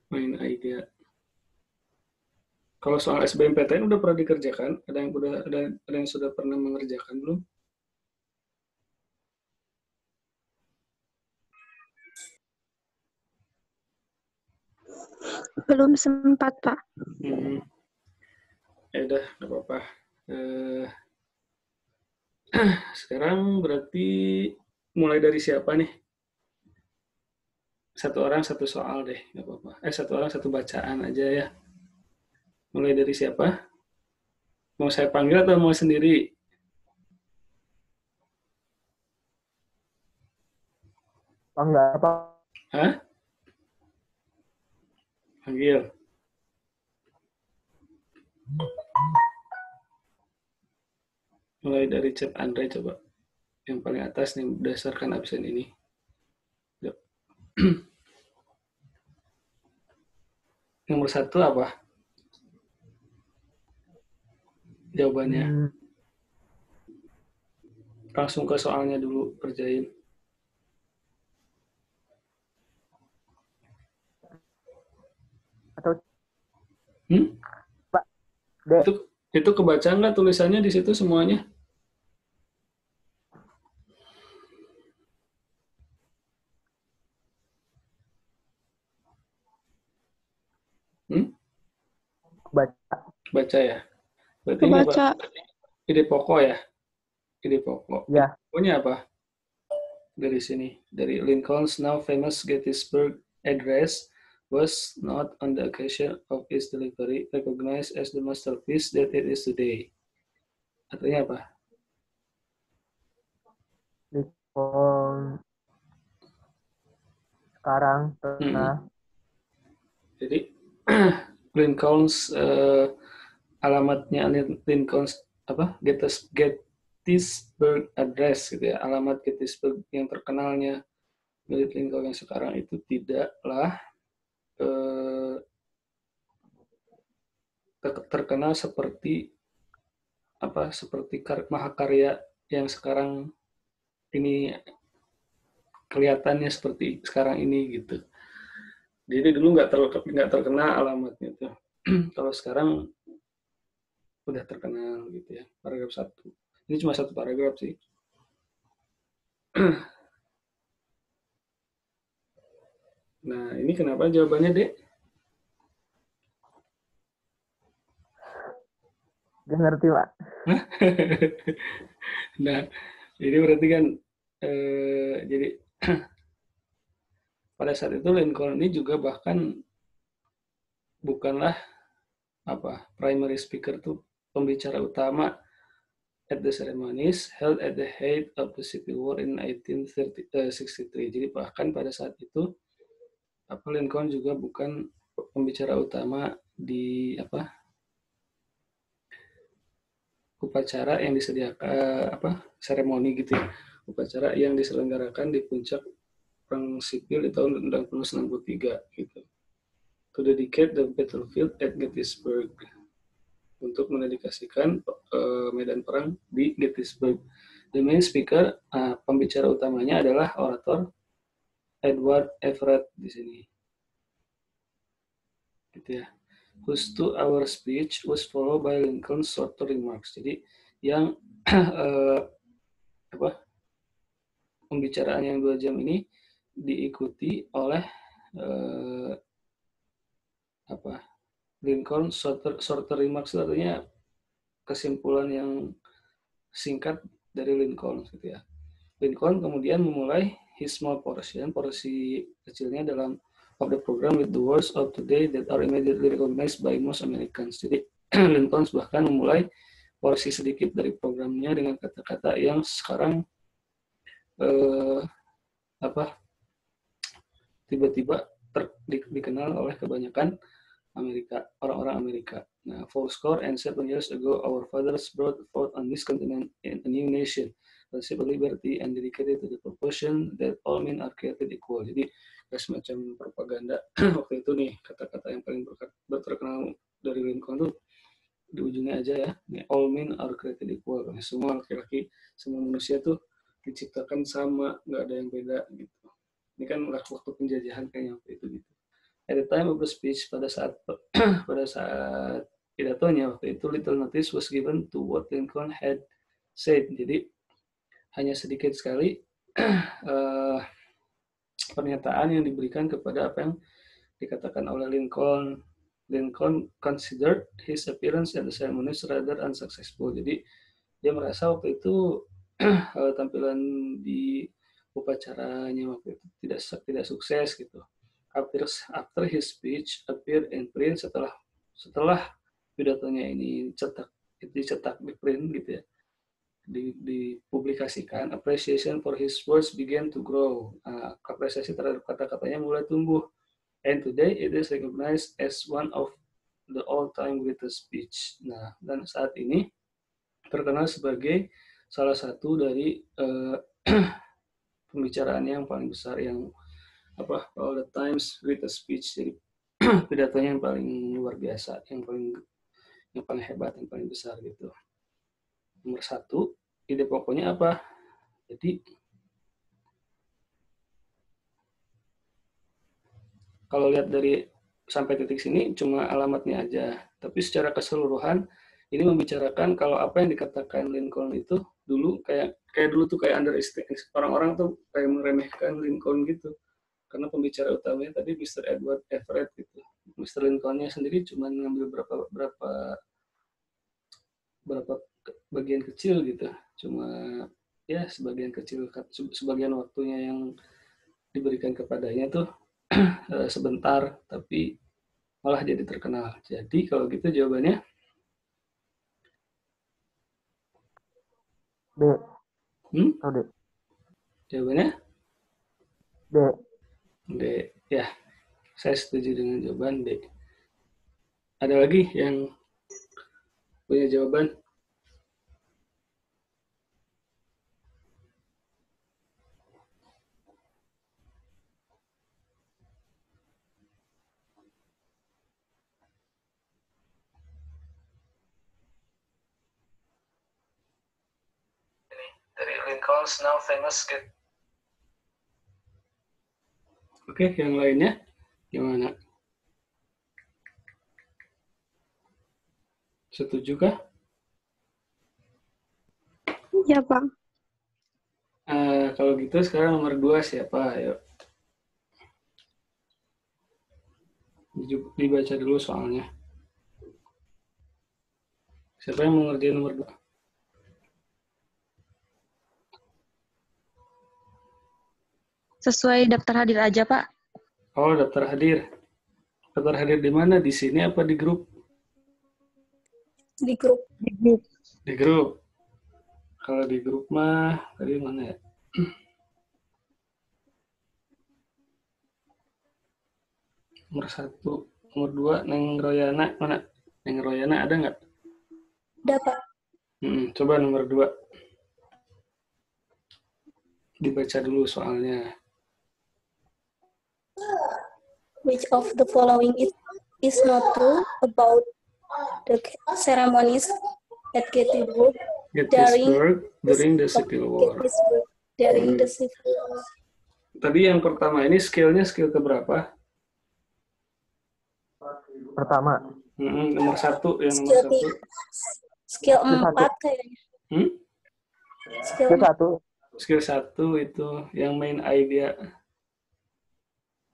Main idea. Kalau soal SBMPTN udah pernah dikerjakan? Ada yang sudah pernah mengerjakan belum? Belum sempat, Pak. Ya udah, nggak apa-apa. Sekarang berarti mulai dari siapa nih? Satu orang satu soal deh, nggak apa-apa. Satu orang satu bacaan aja ya. Mulai dari siapa? Mau saya panggil atau mau sendiri? Enggak apa. Hah? Panggil. Mulai dari chat Andre coba. Yang paling atas nih berdasarkan absen ini. Yuk. Nomor satu apa? Jawabannya. Langsung ke soalnya dulu, kerjain. Atau Pak, itu kebaca nggak tulisannya di situ semuanya? Baca ya. Berarti ini apa? Ide pokok ya? Ide pokok. Ya. Pokoknya apa? Dari sini. Dari Lincoln's now famous Gettysburg Address was not on the occasion of its delivery recognized as the masterpiece that it is today. Artinya apa? Lincoln sekarang pernah. Jadi Lincoln's alamatnya Lincoln's apa? Gettysburg Address gitu ya. Alamat Gettysburg yang terkenalnya milik Lincoln yang sekarang itu tidaklah terkenal seperti apa? Seperti mahakarya yang sekarang ini kelihatannya seperti sekarang ini gitu. Jadi dulu nggak terkenal alamatnya tuh. Kalau sekarang udah terkenal gitu ya. Paragraf 1. Ini cuma satu paragraf sih. Nah, ini kenapa jawabannya, Dek? Gak ngerti, Pak. Nah, ini berarti kan jadi pada saat itu Lincoln ini juga bahkan bukanlah apa primary speaker tuh pembicara utama at the ceremonies held at the height of the Civil War in 1863. Jadi bahkan pada saat itu apa Lincoln juga bukan pembicara utama di apa upacara yang disediakan apa seremoni gitu ya. Upacara yang diselenggarakan di puncak perang sipil di tahun 1863 gitu. To dedicate the battlefield at Gettysburg, untuk mendedikasikan medan perang di Gettysburg. The main speaker, pembicara utamanya adalah orator Edward Everett di sini. Gitu ya. Whose 2-hour speech was followed by Lincoln's short remarks. Jadi yang apa pembicaraan yang 2 jam ini diikuti oleh apa Lincoln short remarks, artinya kesimpulan yang singkat dari Lincoln gitu ya. Lincoln kemudian memulai his small portion, porsi kecilnya dalam of the program with the words of today that are immediately recognized by most Americans. Jadi Lincoln bahkan memulai porsi sedikit dari programnya dengan kata-kata yang sekarang apa tiba-tiba dikenal oleh kebanyakan orang-orang Amerika. Nah, 47 years ago, our fathers brought forth on this continent a new nation, conceived of liberty and dedicated to the proportion that all men are created equal. Jadi, semacam propaganda waktu itu nih, kata-kata yang paling terkenal dari Lincoln tuh di ujungnya aja ya, all men are created equal. Semua laki-laki, semua manusia tuh diciptakan sama, nggak ada yang beda gitu. Ini kan waktu penjajahan kayaknya waktu itu gitu. At the time of the speech, pada saat pidatonya waktu itu, little notice was given to what Lincoln had said. Jadi hanya sedikit sekali pernyataan yang diberikan kepada apa yang dikatakan oleh Lincoln. Lincoln considered his appearance at the ceremony rather unsuccessful. Jadi dia merasa waktu itu tampilan di upacaranya waktu itu tidak sukses gitu. After his speech appeared in print, setelah pidatonya ini dicetak di print gitu ya, dipublikasikan, appreciation for his words began to grow. Apresiasi terhadap kata-katanya mulai tumbuh. And today it is recognized as one of the all-time greatest speech. Nah, dan saat ini terkenal sebagai salah satu dari pembicaraannya yang paling besar, yang all the times greatest speech. Jadi pidatonya yang paling luar biasa, yang paling hebat, yang paling besar gitu. Nomor 1, ide pokoknya apa? Jadi kalau lihat dari sampai titik sini cuma alamatnya aja, tapi secara keseluruhan ini membicarakan kalau apa yang dikatakan Lincoln itu dulu kayak dulu tuh kayak underestimate, orang-orang tuh kayak meremehkan Lincoln gitu, karena pembicara utamanya tadi Mr. Edward Everett gitu. Mr. Lincolnnya sendiri cuma ngambil berapa bagian kecil gitu, cuma ya sebagian kecil, sebagian waktunya yang diberikan kepadanya tuh sebentar, tapi malah jadi terkenal. Jadi kalau gitu jawabannya D. Oh, D. Jawabannya D. D. Ya, saya setuju dengan jawaban D. Ada lagi yang punya jawaban? Dari Lincoln's now famous skit. Oke, yang lainnya gimana? Setuju kah? Ya, Pak. Kalau gitu sekarang nomor 2 siapa? Ayo. Dibaca dulu soalnya. Siapa yang mau ngerjain nomor 2? Sesuai daftar hadir aja, Pak. Oh, daftar hadir. Daftar hadir di mana? Di sini apa di grup? Di grup. Di grup. Di grup. Kalau di grup mah tadi mana ya? Nomor 1, nomor 2, Neng Royana mana? Neng Royana ada nggak? Ada, Pak. Coba nomor 2. Dibaca dulu soalnya. Which of the following is not true about the ceremonies at Gettysburg during the Civil War. During the Civil War. Tadi yang pertama ini skill keberapa? Pertama. Nomor 1, yang nomor 1. Skill 4 kayaknya. Skill 1. Skill 1 itu yang main idea.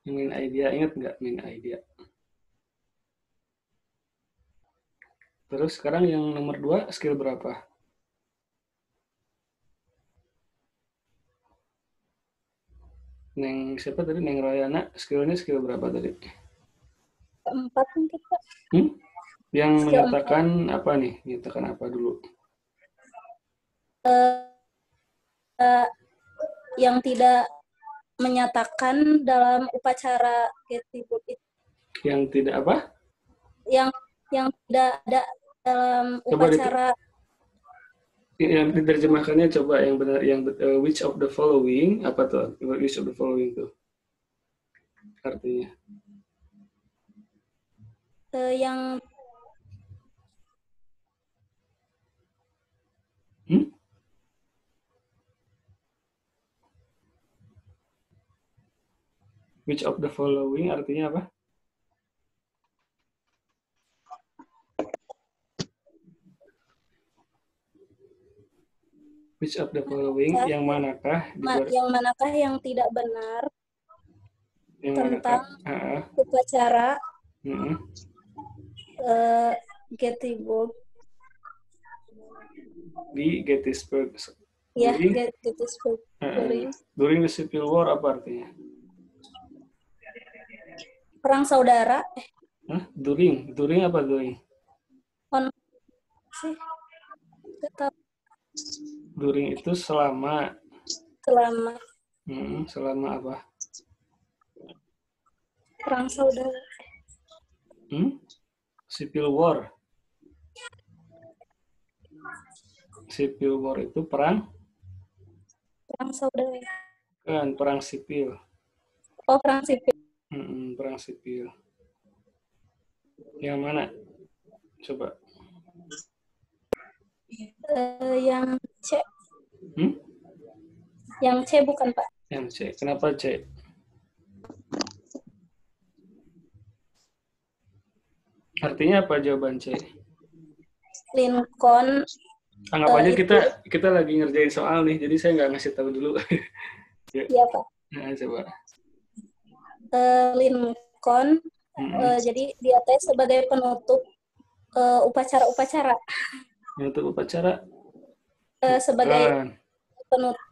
Yang main idea, ingat nggak main idea? Terus sekarang yang nomor 2, skill berapa? Neng siapa tadi? Neng Royana, skillnya skill berapa tadi? 4 mungkin, Pak. Yang menyatakan apa nih? Menyatakan apa dulu? Yang tidak menyatakan dalam upacara Gettysburg itu. Yang tidak apa? Yang tidak ada dalam upacara. Yang diterjemahkannya coba yang benar, yang which of the following, apa tuh? Which of the following tuh? Artinya? Yang Which of the following artinya apa? Which of the following, yang manakah yang manakah yang tidak benar yang tentang manakah? upacara Gettysburg. Di Gettysburg. Ya, Gettysburg. During the Civil War apa artinya? Perang saudara. During apa during? On sih. During itu selama. Selama apa? Perang saudara. Civil War. Civil War itu perang saudara. Kan perang sipil. Oh, perang sipil. Perang sipil. Yang mana? Coba. Yang C. Yang C bukan, Pak. Yang C. Kenapa C? Artinya apa jawaban C? Lincoln. Anggap aja kita lagi ngerjain soal nih, jadi saya nggak ngasih tahu dulu. Iya, Pak. Nah, coba. Lincoln. Jadi dia teh sebagai penutup upacara-upacara. Penutup upacara? Sebagai penutup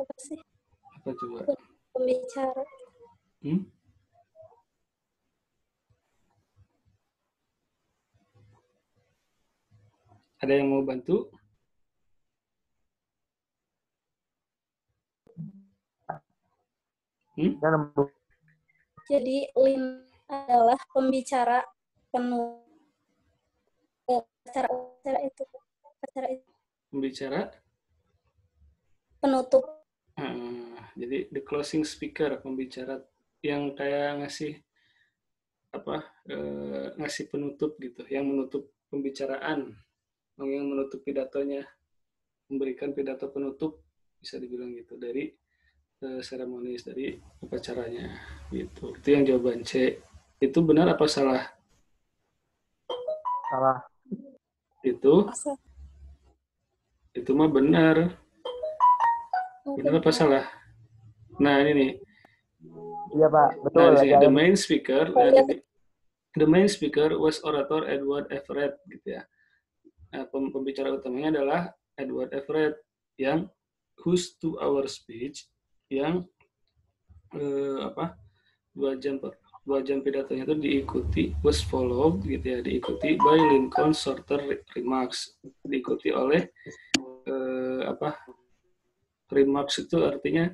apa sih? Apa coba? Pembicara. Ada yang mau bantu? Jadi Lin adalah pembicara penutup acara itu. Pembicara? Penutup. Jadi the closing speaker, pembicara yang kayak ngasih ngasih penutup gitu, yang menutup pembicaraan, yang menutup pidatonya, memberikan pidato penutup, bisa dibilang gitu, dari seremonis, dari upacaranya gitu. Itu yang jawaban C. Itu benar apa salah? Salah. Itu mah benar. Benar apa salah? Nah, ini nih. Iya, Pak. Betul. Nah, the main speaker was orator Edward Everett gitu ya. Nah, pembicara utamanya adalah Edward Everett yang whose 2-hour speech yang 2 jam pidatonya itu was followed gitu ya, diikuti by Lincoln shorter remarks, diikuti oleh remarks itu artinya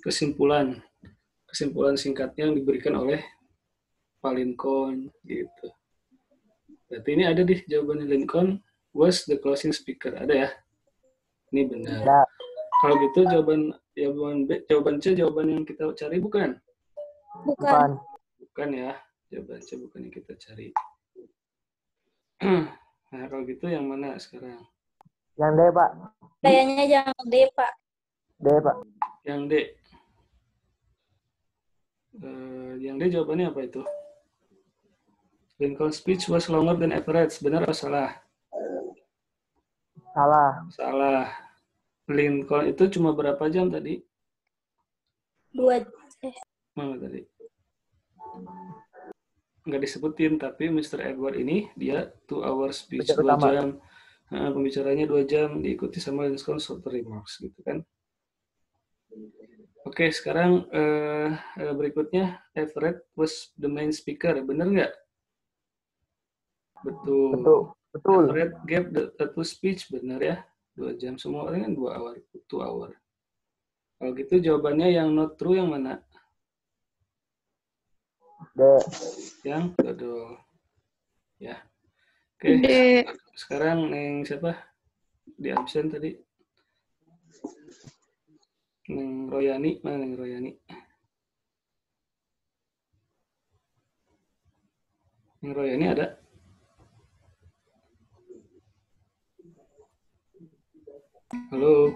kesimpulan singkatnya yang diberikan oleh Pak Lincoln gitu. Berarti ini ada di jawabannya, Lincoln was the closing speaker, ada ya? Ini benar. Ya. Kalau gitu jawaban C jawaban yang kita cari bukan? Bukan ya, jawaban C bukan yang kita cari. Nah, kalau gitu yang mana sekarang? Yang D, Pak. Kayaknya yang D, Pak. D, Pak. Yang D. Yang D jawabannya apa itu? Lincoln's speech was longer than average. Benar atau salah? Salah. Lincoln itu cuma berapa jam tadi? 2. Mana tadi? Nggak disebutin, tapi Mr. Edward ini dia 2 hours speech, 2 jam. Pembicaranya 2 jam, diikuti sama Lincoln short remarks gitu kan. Oke, sekarang berikutnya Everett was the main speaker. Benar nggak? Betul. Everett gave the speech, benar ya. 2 jam, semua orang kan 2 hour. Kalau gitu jawabannya yang not true yang mana? D. Yang dodol. Ya. Oke. Sekarang yang siapa? Di absen tadi. Neng Royani, mana Neng Royani? Neng Royani ada? Halo?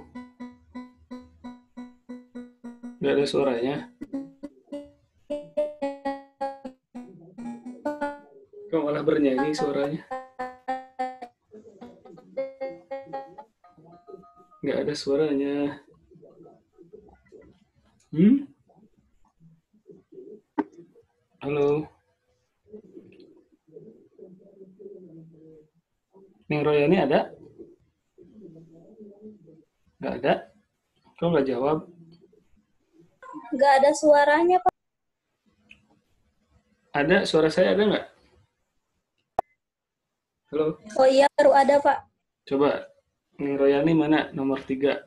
Nggak ada suaranya? Kok malah bernyanyi suaranya? suaranya. Halo. Neng Royani ada? Nggak ada? Kok nggak jawab? Nggak ada suaranya, Pak. Ada, suara saya ada nggak? Halo. Oh iya, baru ada, Pak. Coba, Neng Royani mana? Nomor 3.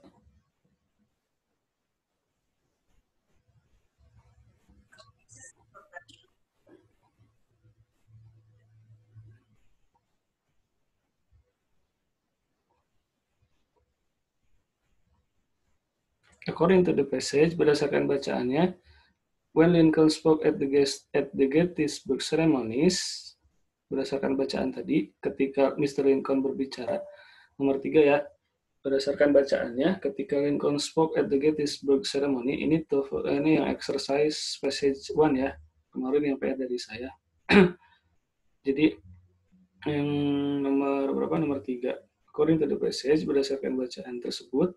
According to the passage, berdasarkan bacaannya, when Lincoln spoke at the Gettysburg ceremonies, berdasarkan bacaan tadi, ketika Mr. Lincoln berbicara, nomor 3 ya, berdasarkan bacaannya, ketika Lincoln spoke at the Gettysburg ceremony, ini yang exercise passage 1 ya, kemarin yang PR dari saya. Jadi yang nomor berapa? Nomor 3. According to the passage, berdasarkan bacaan tersebut,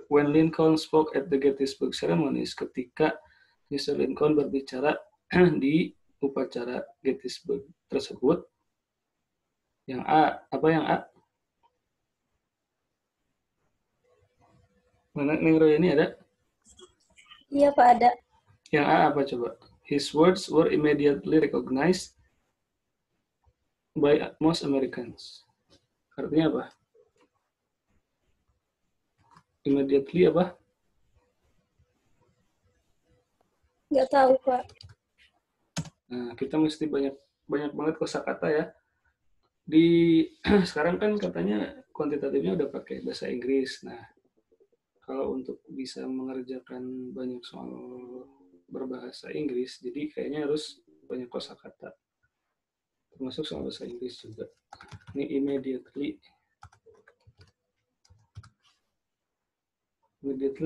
when Lincoln spoke at the Gettysburg ceremonies, ketika Mr. Lincoln berbicara di upacara Gettysburg tersebut, yang A, apa yang A? Mana Neng Royani ada? Iya, Pak, ada. Yang A apa coba? His words were immediately recognized by most Americans. Artinya apa? Immediately apa? Nggak tahu, Pak. Nah, kita mesti banyak banget kosakata ya. Di sekarang kan katanya kuantitatifnya udah pakai bahasa Inggris. Nah, kalau untuk bisa mengerjakan banyak soal berbahasa Inggris, jadi kayaknya harus banyak kosakata. Termasuk soal bahasa Inggris juga. Ini immediately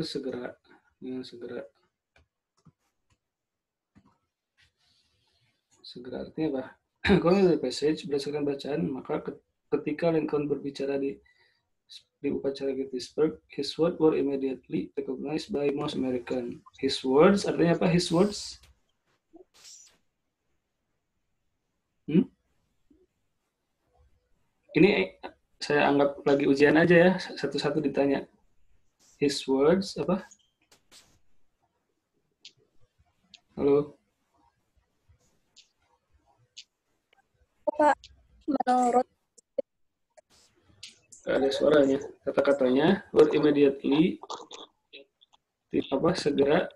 segera, dengan segera artinya apa? Kalau dari passage berdasarkan bacaan, maka ketika Lincoln berbicara di upacara Gettysburg, his words were immediately recognized by most American. His words artinya apa? His words? Ini saya anggap lagi ujian aja ya, satu-satu ditanya. His words apa? Halo. Pak, menurut Ada suaranya. Kata-katanya were immediately segera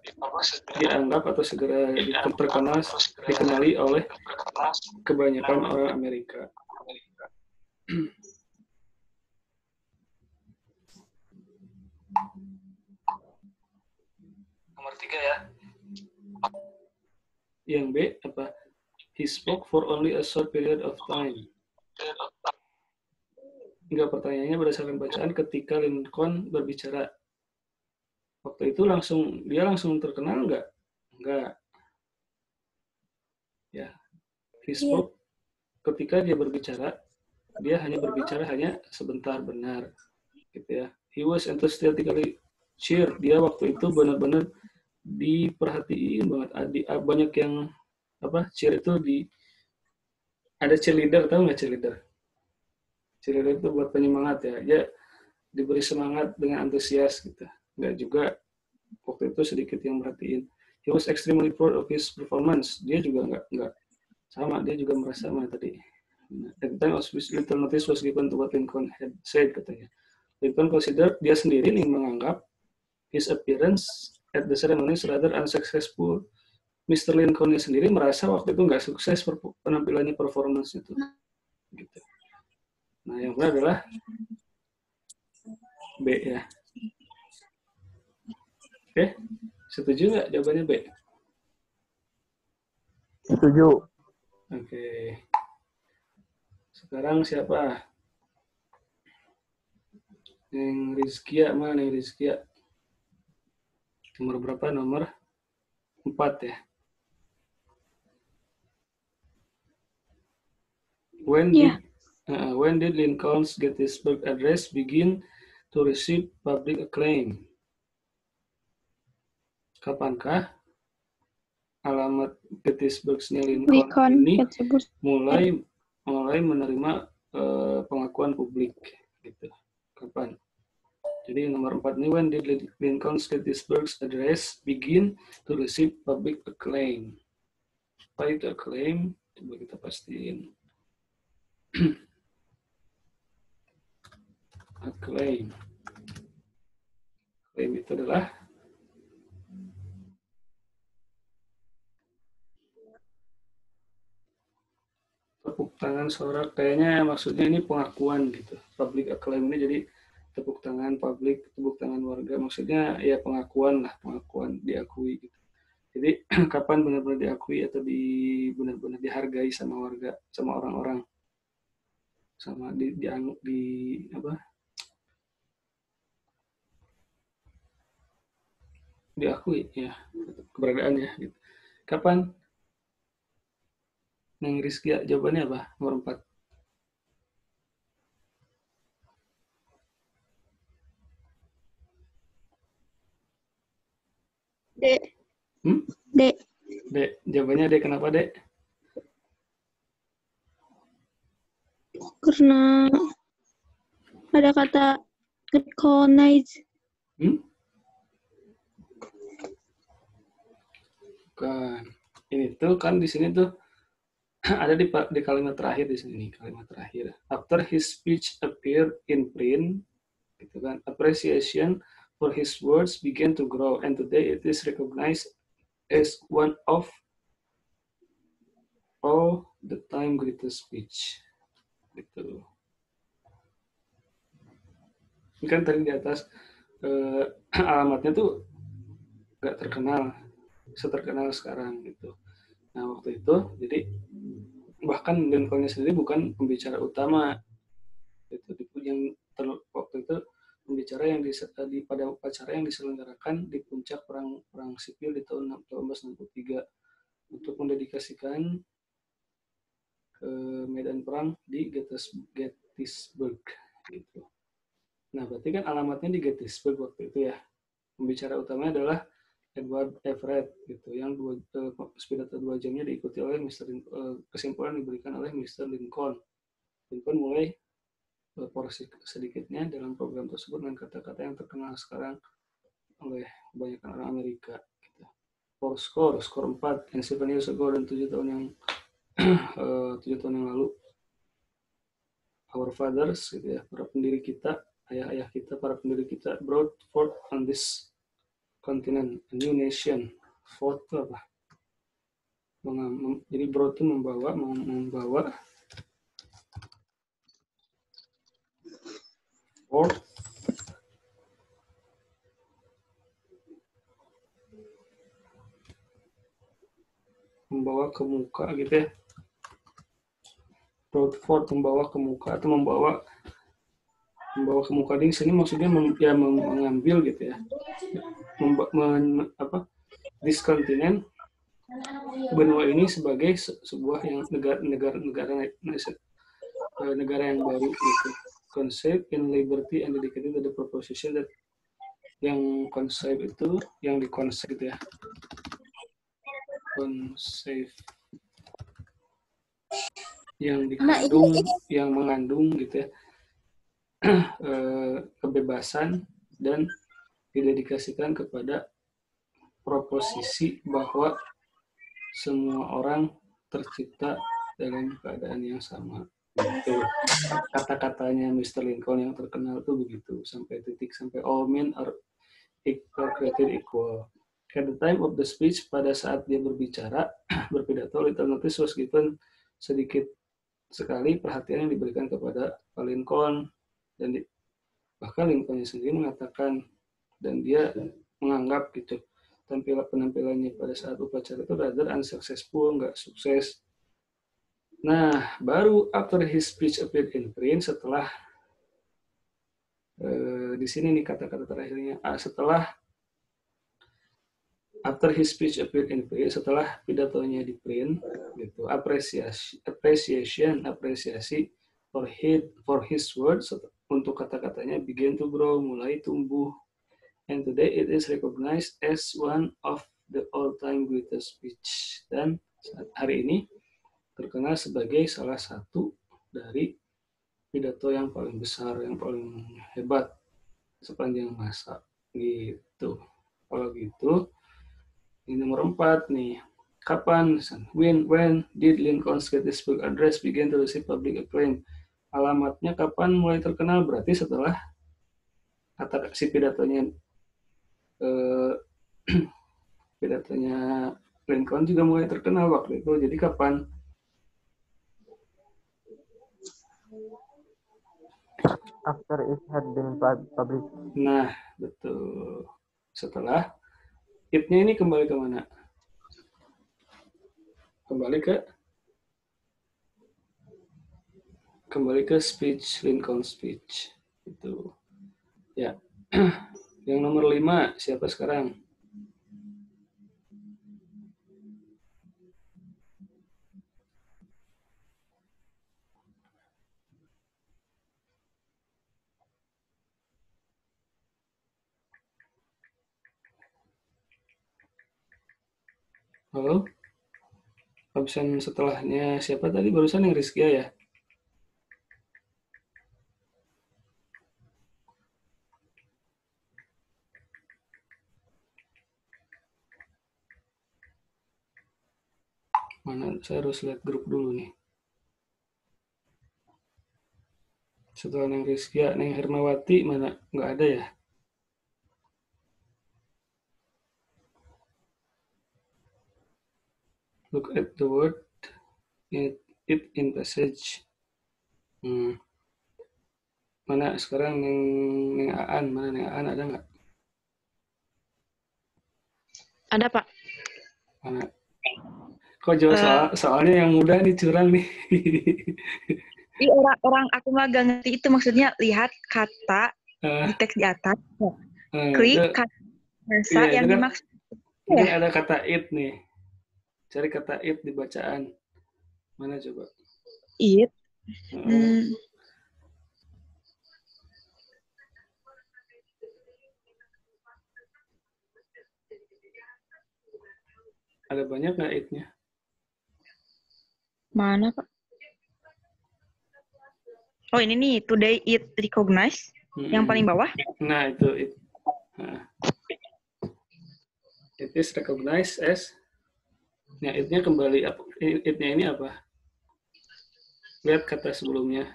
dianggap atau segera dikenali oleh kebanyakan orang Amerika. Nomor 3 ya. Yang B apa? He spoke for only a short period of time. Enggak, pertanyaannya berdasarkan bacaan ketika Lincoln berbicara. Waktu itu dia langsung terkenal enggak? Enggak. Ya. He spoke ketika dia berbicara, dia hanya berbicara sebentar, benar. Gitu ya. He was enthusiastically cheered. Dia waktu itu benar-benar diperhatiin banget. Banyak yang cheer itu ada cheerleader, tahu nggak cheerleader? Cheerleader itu buat penyemangat ya. Dia diberi semangat dengan antusias gitu. Nggak juga waktu itu sedikit yang merhatiin. He was extremely proud of his performance. Dia juga nggak sama. Dia juga merasa mana tadi. At the time of which little notice was given to what Lincoln had said, katanya. Lincoln considered, dia sendiri nih menganggap his appearance at the ceremony rather unsuccessful. Mr. Lincoln sendiri merasa waktu itu nggak sukses penampilannya, performance itu. Gitu. Nah, yang benar adalah B ya. Oke, setuju nggak jawabannya B? Setuju. Oke. Sekarang siapa? Yang Rizkia, mana yang Rizkia? Nomor berapa? Nomor 4 ya. When did Lincoln's Gettysburg Address begin? to receive public acclaim. Kapankah alamat Gettysburg-nya Lincoln ini mulai menerima pengakuan publik gitu. Kapan? Jadi nomor 4 ini, when did Lincoln's Gettysburg Address begin to receive public acclaim? Apa itu acclaim? Coba kita pastiin. Acclaim. Acclaim itu adalah tepuk tangan sorak. Kayaknya maksudnya ini pengakuan gitu. Public acclaim ini jadi tepuk tangan publik, tepuk tangan warga. Maksudnya ya pengakuan lah, pengakuan, diakui gitu. Jadi kapan benar-benar diakui atau benar-benar dihargai sama warga, sama orang-orang, sama di apa? Diakui ya keberadaannya gitu. Kapan? Neng Rizkia, jawabannya apa? Nomor 4. Dek. Dek. Dek, jawabannya Dek. Kenapa Dek? Karena ada kata recognize. Bukan. Ini tuh kan di sini tuh ada di kalimat terakhir di sini, kalimat terakhir. After his speech appeared in print, gitu kan, appreciation for his words began to grow, and today it is recognized as one of all the time greatest speech. Gitu. Ini kan tadi di atas alamatnya tuh nggak terkenal, seterkenal sekarang gitu. Nah waktu itu, jadi bahkan Lincoln sendiri bukan pembicara utama. Itu yang waktu itu pembicara yang pada upacara yang diselenggarakan di puncak perang sipil di tahun 1863 untuk mendedikasikan ke medan perang di Gettysburg gitu. Nah berarti kan alamatnya di Gettysburg waktu itu ya. Pembicara utamanya adalah Edward Everett gitu, yang pidato 2 jamnya diikuti oleh kesimpulan diberikan oleh Mr. Lincoln. Lincoln mulai porsi sedikitnya dalam program tersebut dengan kata-kata yang terkenal sekarang oleh kebanyakan orang Amerika. Gitu. Skor 4, and 7 years ago, dan 7 tahun yang 7 tahun yang lalu, our fathers gitu ya, para pendiri kita, ayah-ayah kita, para pendiri kita, brought forth on this continent a new nation. Forth itu apa? Jadi brought itu membawa forth membawa ke muka gitu ya. Brought forth membawa ke muka atau membawa ke muka. Di sini maksudnya mengambil gitu ya. This continent, benua ini sebagai sebuah yang negara yang baru gitu. Conceived in liberty and dedicated to the proposition that, yang konsep itu yang dikonsep gitu ya. Konsep yang dikandung, yang mengandung gitu ya. Kebebasan dan didedikasikan kepada proposisi bahwa semua orang tercipta dalam keadaan yang sama. Itu kata-katanya Mr. Lincoln yang terkenal tuh begitu, sampai titik, sampai all men are equal, created equal. At the time of the speech, pada saat dia berbicara, berpidato, little notice was given, sedikit sekali perhatian yang diberikan kepada Pak Lincoln, dan bahkan Lincoln sendiri mengatakan, dan dia menganggap gitu, penampilannya pada saat upacara itu rather unsuccessful, nggak sukses. Nah, baru after his speech appeared in print, setelah di sini nih kata-kata terakhirnya, setelah after his speech appeared in print, setelah pidatonya di print, gitu, apresiasi for his words, untuk kata-katanya begin to grow, mulai tumbuh. And today it is recognized as one of the all-time greatest speech. Dan hari ini terkenal sebagai salah satu dari pidato yang paling besar, yang paling hebat sepanjang masa. Gitu. Kalau gitu, ini nomor 4 nih. Kapan? When did Lincoln's Gettysburg Address begin to receive public acclaim? Alamatnya kapan mulai terkenal? Berarti setelah kata si pidatonya pidatonya Lincoln juga mulai terkenal waktu itu. Jadi kapan? After it had been published. Nah, betul. Setelah it-nya ini kembali ke mana? Kembali ke speech, Lincoln speech. Itu. Ya. Yang nomor 5, siapa sekarang? Halo? Absen setelahnya siapa tadi? Barusan yang Rizkia ya? Mana? Saya harus lihat grup dulu nih. Setelah Neng Rizkia, Neng Hermawati mana? Nggak ada ya? Look at the word it in passage. Mana sekarang Neng Aan? Mana Neng Aan ada nggak? Ada, Pak. Mana? Kok jauh soalnya yang muda nih curang nih. Orang aku mah gak ngerti itu maksudnya lihat kata di teks di atas. Klik kata bahasa iya, yang kan, dimaksud. Ini ada kata it nih. Cari kata it di bacaan. Mana coba? It. Ada banyak nggak it-nya? Mana, Pak? Oh, ini nih, today it recognized. Yang paling bawah. Nah, itu it. Nah. It is recognized as. Nah, it-nya kembali. It-nya ini apa? Lihat kata sebelumnya.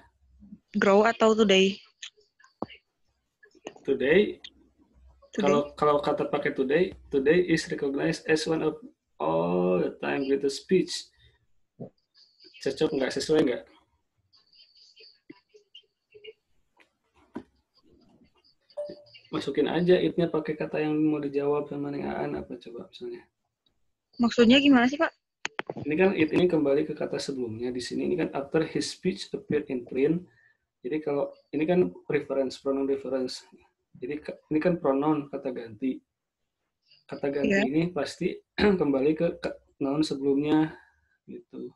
Grow atau today? Today. Kalau kata pakai today is recognized as one of all the time greatest speech. Cocok nggak? Sesuai nggak? Masukin aja it-nya pakai kata yang mau dijawab sama Neng Aan apa coba misalnya. Maksudnya gimana sih, Pak? Ini kan it ini kembali ke kata sebelumnya. Di sini ini kan after his speech appeared in print. Jadi kalau ini kan pronoun reference. Jadi ini kan pronoun kata ganti. Kata ganti ini pasti kembali ke noun sebelumnya gitu.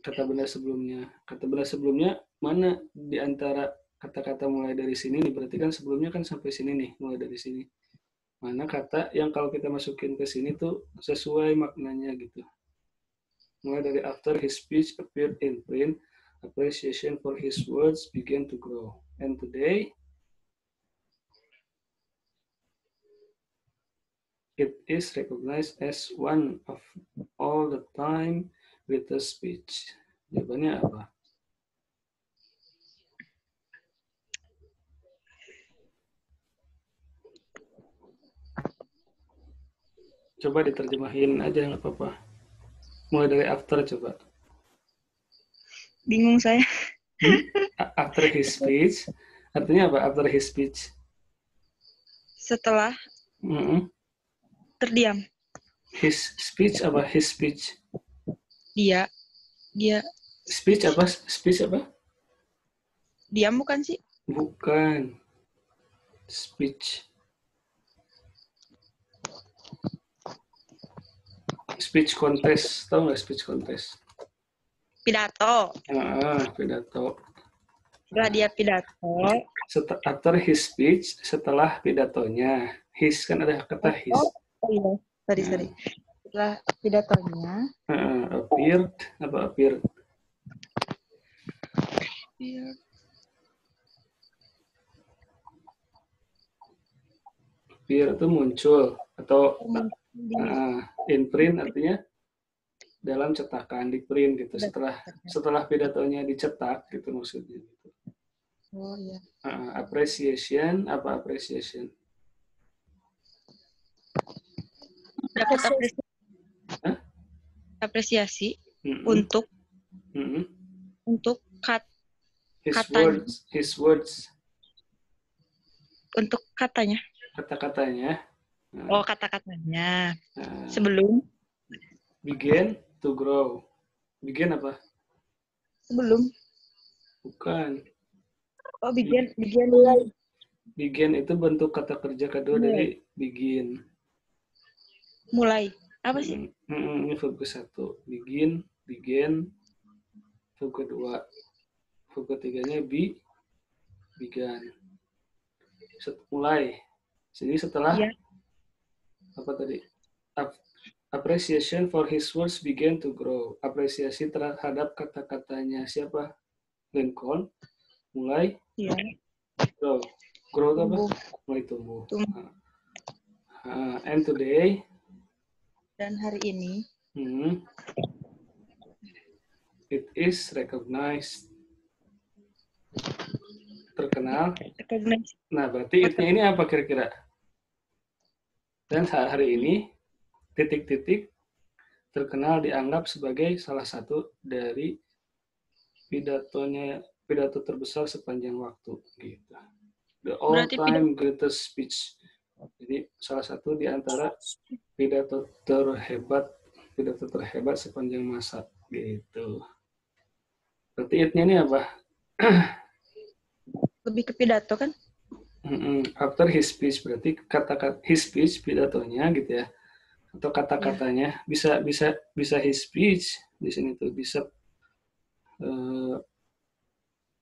Kata benda sebelumnya. Kata benda sebelumnya mana di antara kata-kata mulai dari sini nih? Berarti kan sebelumnya kan sampai sini nih, mulai dari sini. Mana kata yang kalau kita masukin ke sini tuh sesuai maknanya gitu. Mulai dari after his speech appeared in print, appreciation for his words began to grow. And today, it is recognized as one of all the time greatest speech. Jawabannya apa? Coba diterjemahin aja, nggak apa-apa. Mulai dari after coba. Bingung saya. After his speech, artinya apa? After his speech. Setelah terdiam. His speech apa? His speech. Dia. Speech apa? Speech apa? Diam bukan sih? Bukan. Speech. Speech contest, tahu nggak speech contest? Pidato. Pidato. Setelah dia pidato. After his speech, setelah pidatonya. His kan ada kata his. Oh iya, sorry. Setelah pidatonya. Appeared, apa appeared? Appear itu muncul atau in print artinya dalam cetakan, di print gitu. Setelah pidatonya dicetak gitu maksudnya. Oh iya. Appreciation, apa appreciation? Dapat apresiasi untuk his words. Untuk katanya. Kata-katanya. Oh, kata-katanya. Sebelum begin to grow. Begin apa? Sebelum. Bukan. Oh, begin. Begin itu bentuk kata kerja kedua dari begin. Mulai. Apa sih? Ini verb ke-1. Begin, began. Verb kedua. Verb ketiganya began. Mulai. Jadi setelah apa tadi? Appreciation for his words began to grow. Apresiasi terhadap kata-katanya siapa? Lincoln. Mulai grow. Grow itu apa? Mulai tumbuh. And today. Dan hari ini. It is recognized. Terkenal. Nah, berarti itnya ini apa kira-kira? Dan hari ini titik-titik terkenal dianggap sebagai salah satu dari pidato terbesar sepanjang waktu gitu. The all-time greatest speech. Jadi salah satu di antara pidato terhebat sepanjang masa gitu. Berarti itnya ini apa? Lebih ke pidato kan? After his speech berarti kata-kata his speech pidatonya gitu ya, atau kata-katanya bisa his speech di sini tuh bisa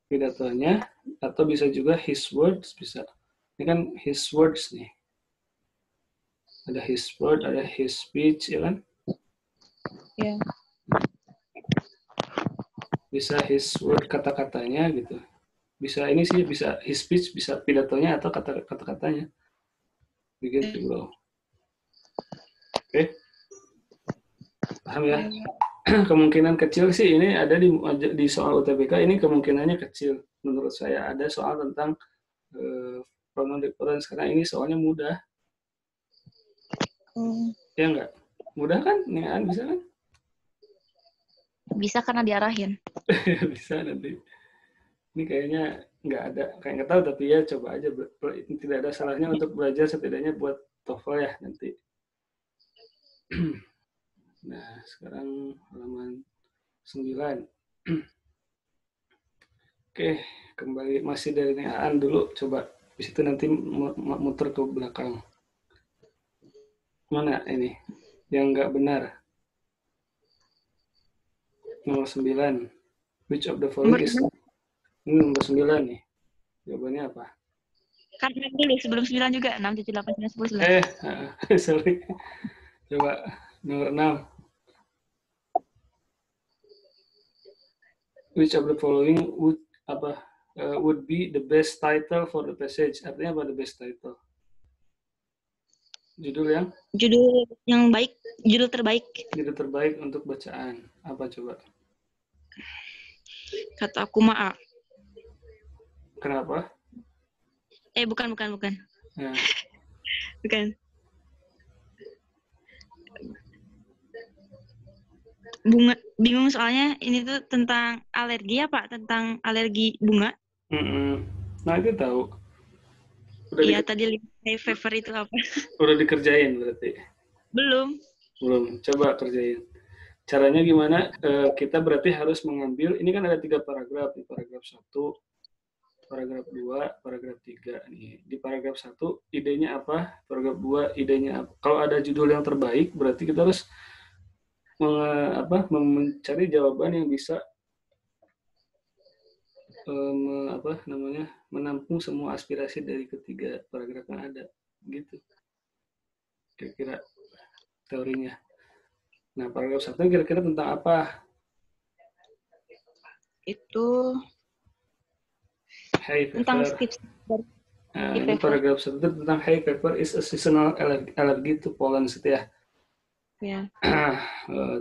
pidatonya atau bisa juga his words bisa. Ini kan his words nih, ada his word, ada his speech ya kan? Iya. Bisa his word kata-katanya gitu. Bisa ini sih, bisa his speech, bisa pidatonya atau kata-katanya. Begin to grow. Oke. Paham ya? Kemungkinan kecil sih ini ada di soal UTBK, ini kemungkinannya kecil. Menurut saya ada soal tentang pronoun difference, karena ini soalnya mudah. Ya enggak? Mudah kan? Nih, bisa kan? Bisa karena diarahin. Bisa nanti. Ini kayaknya kayak nggak tahu, tapi ya coba aja. Tidak ada salahnya untuk belajar setidaknya buat TOEFL ya nanti. Nah, sekarang halaman 9. Oke, kembali masih dari Aan dulu. Coba di situ nanti muter ke belakang. Mana ini? Yang nggak benar. Nomor 9. Which of the following is... Ini nomor 9 nih. Jawabannya apa? Kan dulu sebelum 9 juga. 6, 7, 8, 9, 10, 11. Sorry. Coba nomor 6. Which of the following would be the best title for the passage? Artinya apa the best title? Judul yang baik, judul terbaik. Judul terbaik untuk bacaan. Apa coba? Kata aku maaf. Kenapa? Bukan. Ya. Bukan. Bingung soalnya ini tuh tentang alergi apa? Tentang alergi bunga. Nah, itu tahu. Iya, tadi lihat fever itu apa? Udah dikerjain berarti? Belum. Coba kerjain. Caranya gimana? Kita berarti harus mengambil, ini kan ada 3 paragraf. Di paragraf 1, paragraf 2, paragraf 3. Nih, di paragraf 1 idenya apa? Paragraf 2 idenya apa? Kalau ada judul yang terbaik, berarti kita harus mencari jawaban yang bisa menampung semua aspirasi dari ketiga paragraf yang ada, gitu. Kira-kira teorinya. Nah, paragraf 1 kira-kira tentang apa? Itu Hay tentang fever. tips. Ini paragraf 1 tentang hay fever is a seasonal allergy to pollen, gitu ya. Ya.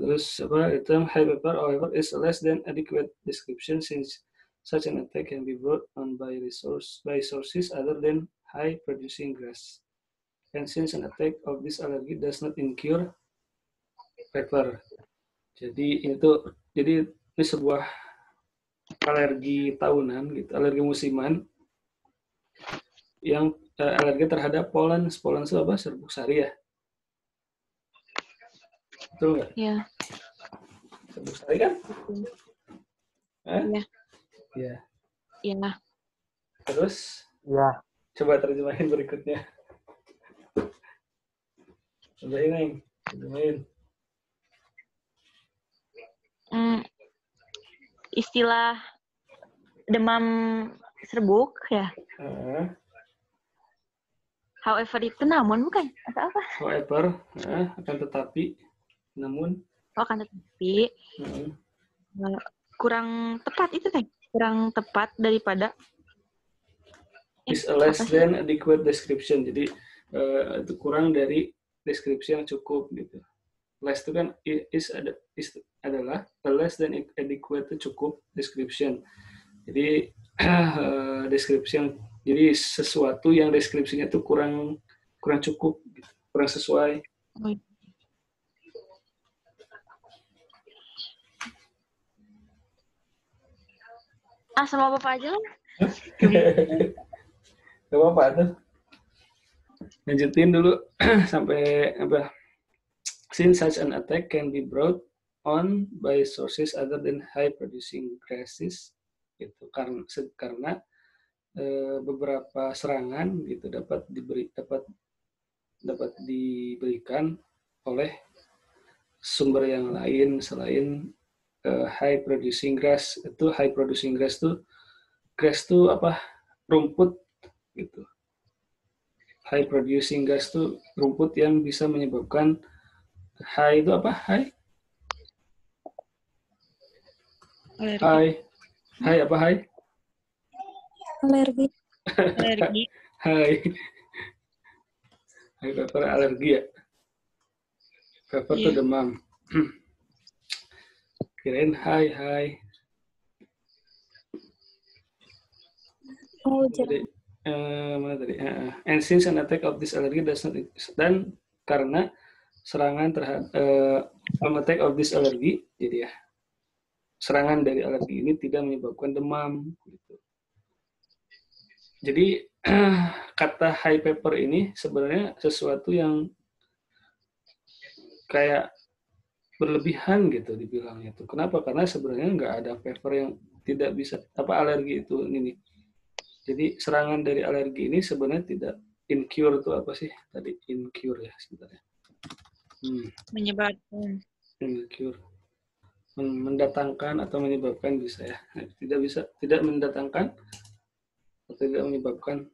Terus the term hay fever, however, is a less than adequate description since such an attack can be brought on by sources other than high producing grass. And since an attack of this allergy does not incur fever. Jadi ini sebuah alergi tahunan gitu, alergi musiman yang alergi terhadap polen itu apa? Serbuk sari ya. Betul nggak? Iya. Serbuk sari kan? Iya. Iya. Iya. Terus? Iya. Coba terjemahin berikutnya. Terjemahin. Istilah demam serbuk ya. However itu namun bukan atau apa? However, akan tetapi, namun. Akan tetapi kurang tepat itu kan? Kurang tepat daripada. Is a less than adequate description. Jadi itu kurang dari deskripsi yang cukup gitu. Less itu kan adalah a less than adequate itu cukup description. Jadi deskripsi yang jadi sesuatu yang deskripsinya itu kurang cukup, gitu. Kurang sesuai. Sama Bapak aja lah. Gak apa-apa tuh. Lanjutin dulu sampai apa? Since such an attack can be brought on by sources other than high producing grasses, itu karena beberapa serangan gitu dapat diberikan oleh sumber yang lain selain high producing grass. Itu high producing grass tuh apa? Rumput gitu. High producing grass tuh rumput yang bisa menyebabkan high itu apa? High apa high? Alergi. High fever alergi ya. Fever tuh demam. Kirain high. Oh, jadi mana tadi? And since an attack of this allergy does not, dan karena serangan terhadap attack of this allergy, jadi ya serangan dari alergi ini tidak menyebabkan demam gitu. Jadi kata high fever ini sebenarnya sesuatu yang kayak berlebihan gitu dibilangnya itu. Kenapa? Karena sebenarnya nggak ada fever yang tidak bisa alergi itu ini. Jadi serangan dari alergi ini sebenarnya tidak incur itu apa sih tadi? Incur ya sebenarnya. Menyebabkan. Incur. Mendatangkan atau menyebabkan bisa ya. Tidak mendatangkan atau tidak menyebabkan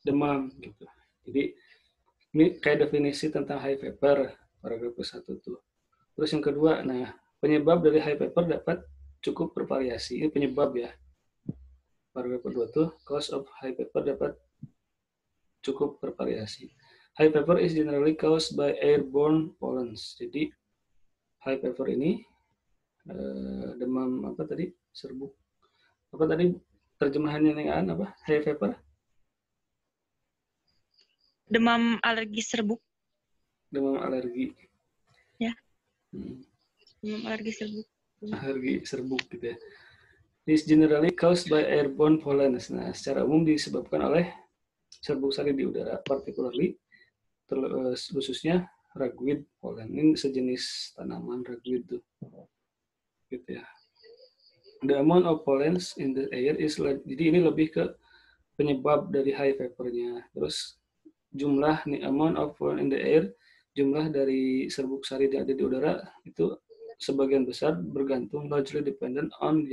demam gitu. Jadi ini kayak definisi tentang high fever paragraf 1 tuh. Terus yang kedua, nah penyebab dari high fever dapat cukup bervariasi. Ini penyebab ya. Paragraf kedua tuh cause of high fever dapat cukup bervariasi. High fever is generally caused by airborne pollens. Jadi high fever ini demam apa tadi? Serbuk. Apa tadi terjemahannya dengan apa? High fever? Demam alergi serbuk. Demam alergi. Ya. Demam alergi serbuk. Alergi serbuk gitu ya. Is generally caused by airborne pollens. Nah, secara umum disebabkan oleh serbuk sari di udara, particularly khususnya ragweed pollen. Ini sejenis tanaman ragweed tuh. Gitu ya. The amount of pollens in the air is jadi ini lebih ke penyebab dari high fever-nya. Terus jumlah amount of pollen in the air, jumlah dari serbuk sari yang ada di udara itu sebagian besar bergantung largely dependent on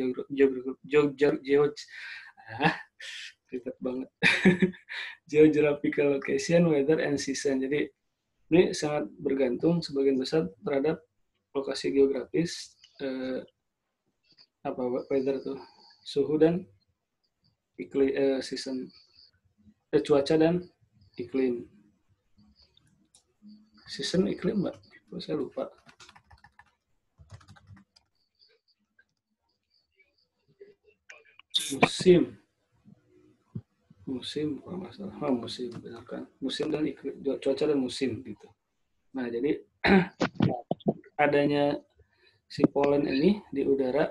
ribet banget. Geographical location, weather, and season. Jadi ini sangat bergantung sebagian besar terhadap lokasi geografis, weather tuh, suhu dan iklim, season, cuaca dan iklim. Season iklim mbak, saya lupa. Musim kalau nggak salah. Musim, benar kan? Musim dan iklim, cuaca dan musim gitu. Nah jadi adanya si polen ini di udara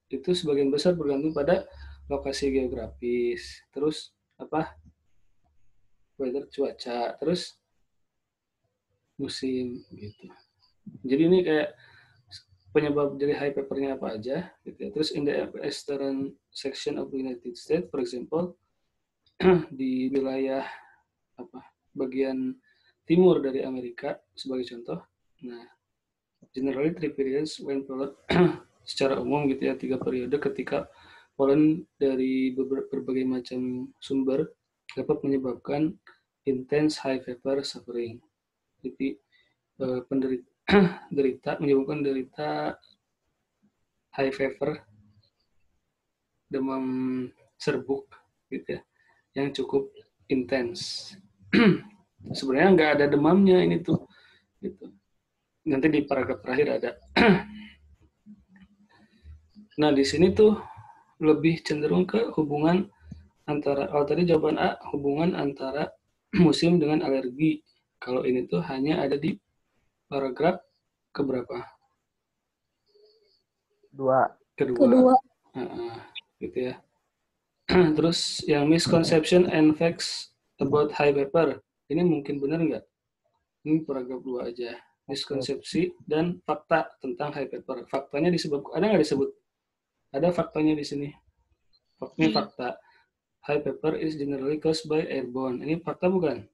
itu sebagian besar bergantung pada lokasi geografis, terus weather, cuaca, terus musim gitu. Jadi ini kayak penyebab dari high papernya apa aja gitu ya. Terus in the eastern section of the United States, for example, di wilayah bagian timur dari Amerika sebagai contoh. Nah, generally 3 periods when pollen secara umum gitu ya, 3 periode ketika polen dari berbagai macam sumber dapat menyebabkan intense high fever suffering. Jadi menyebabkan derita high fever, demam serbuk gitu ya, yang cukup intens. Sebenarnya nggak ada demamnya ini tuh gitu. Nanti di paragraf terakhir ada. Nah di sini tuh lebih cenderung ke hubungan antara, kalau tadi jawaban A, hubungan antara musim dengan alergi. Kalau ini tuh hanya ada di paragraf keberapa? Kedua. Gitu ya. Terus yang misconception and facts about high fever. Ini mungkin benar nggak? Ini paragraf 2 aja. Miskonsepsi dan fakta tentang high fever. Faktanya disebut, ada nggak disebut? Ada faktanya di sini. Ini fakta. High fever is generally caused by airborne. Ini fakta bukan?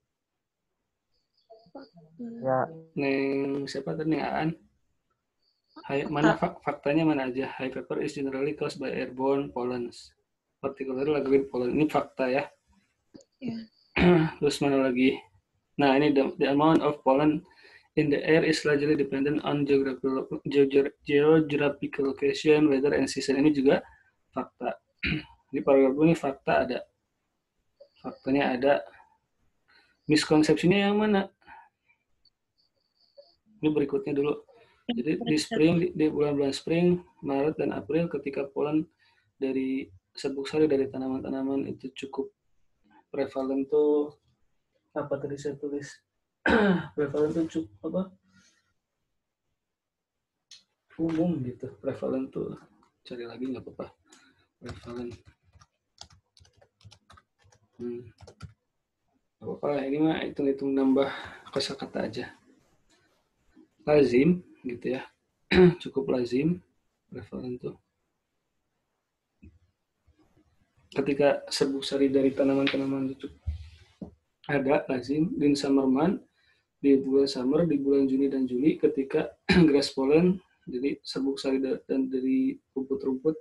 Ya. Neng siapa tadi? Neng Aan? Mana faktanya mana aja? High fever is generally caused by airborne pollens. Particularly liquid pollen. Ini fakta ya. Terus mana lagi? Nah ini the amount of pollen in the air is largely dependent on geographical location, weather, and season. Ini juga fakta. Di paragraf ini fakta ada. Faktanya ada. Miskonsepsinya yang mana? Ini berikutnya dulu. Jadi di bulan-bulan spring, Maret, dan April ketika polen dari serbuk sari dari tanaman-tanaman itu cukup prevalent tuh, apa tadi saya tulis? Prevalent tuh cukup umum gitu. Prevalent tuh cari lagi nggak apa-apa. Prevalent. Nggak apa-apa lah, ini mah hitung-hitung nambah kosakata aja. Lazim gitu ya. Cukup lazim. Prevalent tuh. Ketika serbuk sari dari tanaman-tanaman itu ada lazim di summer month, di bulan summer, di bulan Juni dan Juli, ketika grass pollen, jadi serbuk sari dan dari rumput-rumput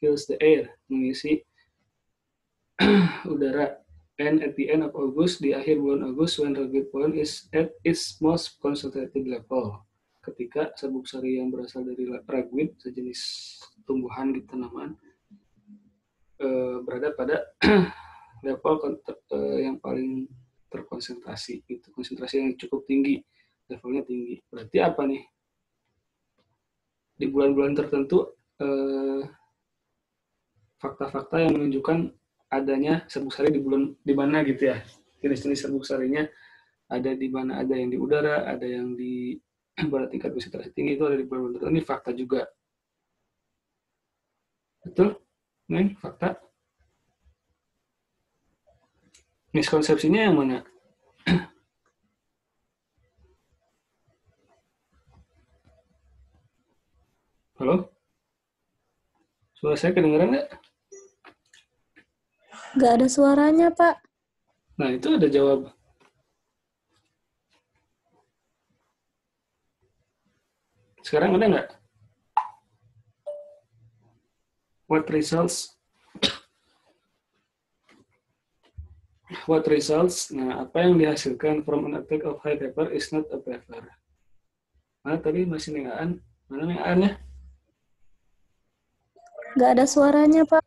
fills the air, mengisi udara. And at the end of August, di akhir bulan Agustus, when ragweed pollen is at its most concentrated level, ketika serbuk sari yang berasal dari ragweed, sejenis tumbuhan di tanaman, berada pada level yang paling terkonsentrasi, itu konsentrasi yang cukup tinggi, levelnya tinggi. Berarti apa nih? Di bulan-bulan tertentu fakta-fakta yang menunjukkan adanya serbuk sari di mana gitu ya. Jenis-jenis serbuk sarinya ada di mana, ada yang di udara, ada yang di pada tingkat konsentrasi tinggi, itu ada di bulan-bulan tertentu. Ini fakta juga. Betul? Neng, fakta. Miskonsepsinya yang mana? Halo? Suara saya kedengeran nggak? Nggak ada suaranya, Pak. Nah, itu ada jawab. Sekarang ada nggak? What results? Nah, apa yang dihasilkan from an attack of high fever is not a fever. Mana tadi masih nengaan? Mana nengaannya? Nggak ada suaranya, Pak.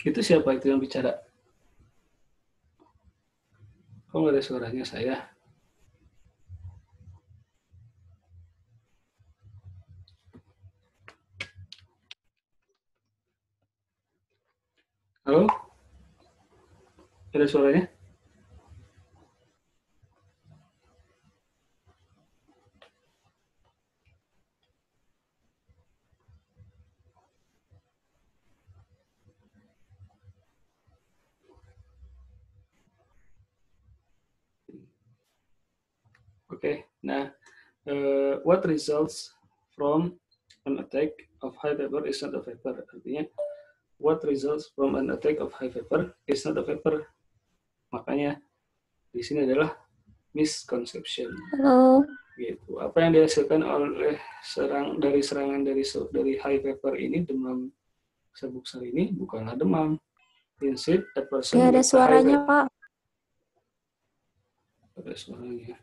Itu siapa itu yang bicara? Kok nggak ada suaranya saya? Halo? Ada suaranya? Oke, nah, what results from an attack of high fever is not a fever. Artinya, what results from an attack of high fever is not a fever. Makanya di sini adalah misconception. Halo. Gitu. Apa yang dihasilkan oleh serangan dari high fever ini, demam serbuk sari ini bukanlah demam. Instead, a person Nggak ada with a high suaranya, fever. Pak. Ada suaranya.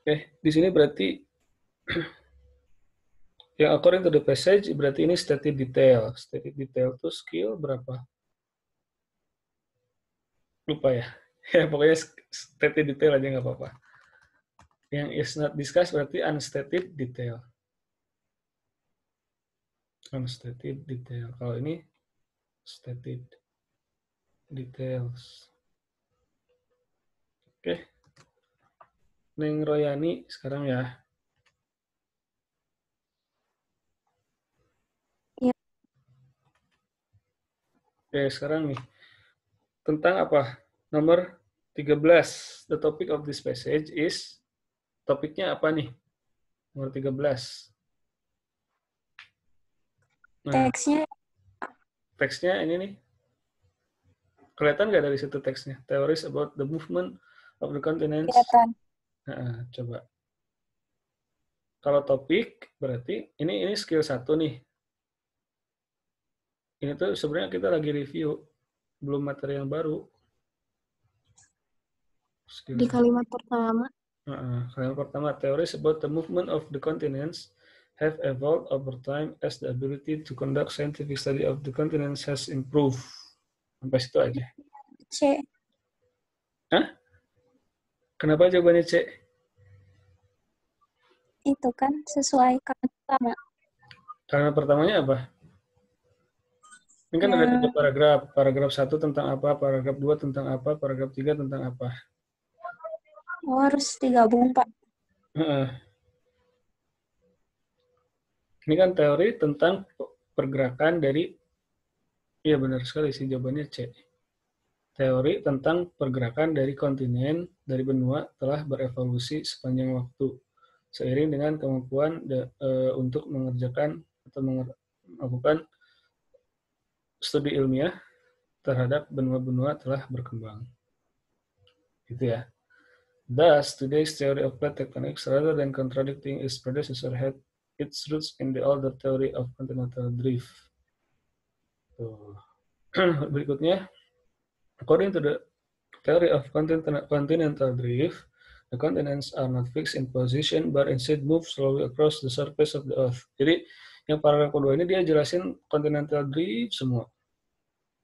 Oke, di sini berarti yang according to the passage berarti ini stated detail. Stated detail itu skill berapa? Lupa ya. Ya pokoknya stated detail aja nggak apa-apa. Yang is not discussed berarti unstated detail. Unstated detail. Kalau ini stated details. Oke. Neng Royani sekarang ya. Ya. Oke, sekarang nih. Tentang apa? Nomor 13. The topic of this passage is, topiknya apa nih? Nomor 13. Nah, teksnya ini nih. Kelihatan nggak dari situ teksnya? Theories about the movement of the continents. Kelihatan. Nah, coba. Kalau topik, berarti ini skill 1 nih. Ini tuh sebenarnya kita lagi review. Belum materi yang baru. Skill Di kalimat pertama. Kalimat pertama, theories about the movement of the continents have evolved over time as the ability to conduct scientific study of the continents has improved. Sampai situ aja. C. Hah? Kenapa jawabannya C? Itu kan sesuai kalimat pertama. Kalimat pertamanya apa? Ini kan ada 3 paragraf. Paragraf 1 tentang apa, paragraf 2 tentang apa, paragraf 3 tentang apa. Oh, harus digabung, Pak. Ini kan teori tentang pergerakan dari, iya benar sekali sih jawabannya C. Teori tentang pergerakan dari kontinen, dari benua telah berevolusi sepanjang waktu, seiring dengan kemampuan untuk mengerjakan atau melakukan studi ilmiah terhadap benua-benua telah berkembang. Gitu ya. Thus, today's theory of plate tectonics, rather than contradicting its predecessor, had its roots in the older theory of continental drift. Berikutnya, according to the theory of continental drift, the continents are not fixed in position, but instead move slowly across the surface of the Earth. Jadi, yang paragraf kedua ini dia jelasin continental drift semua.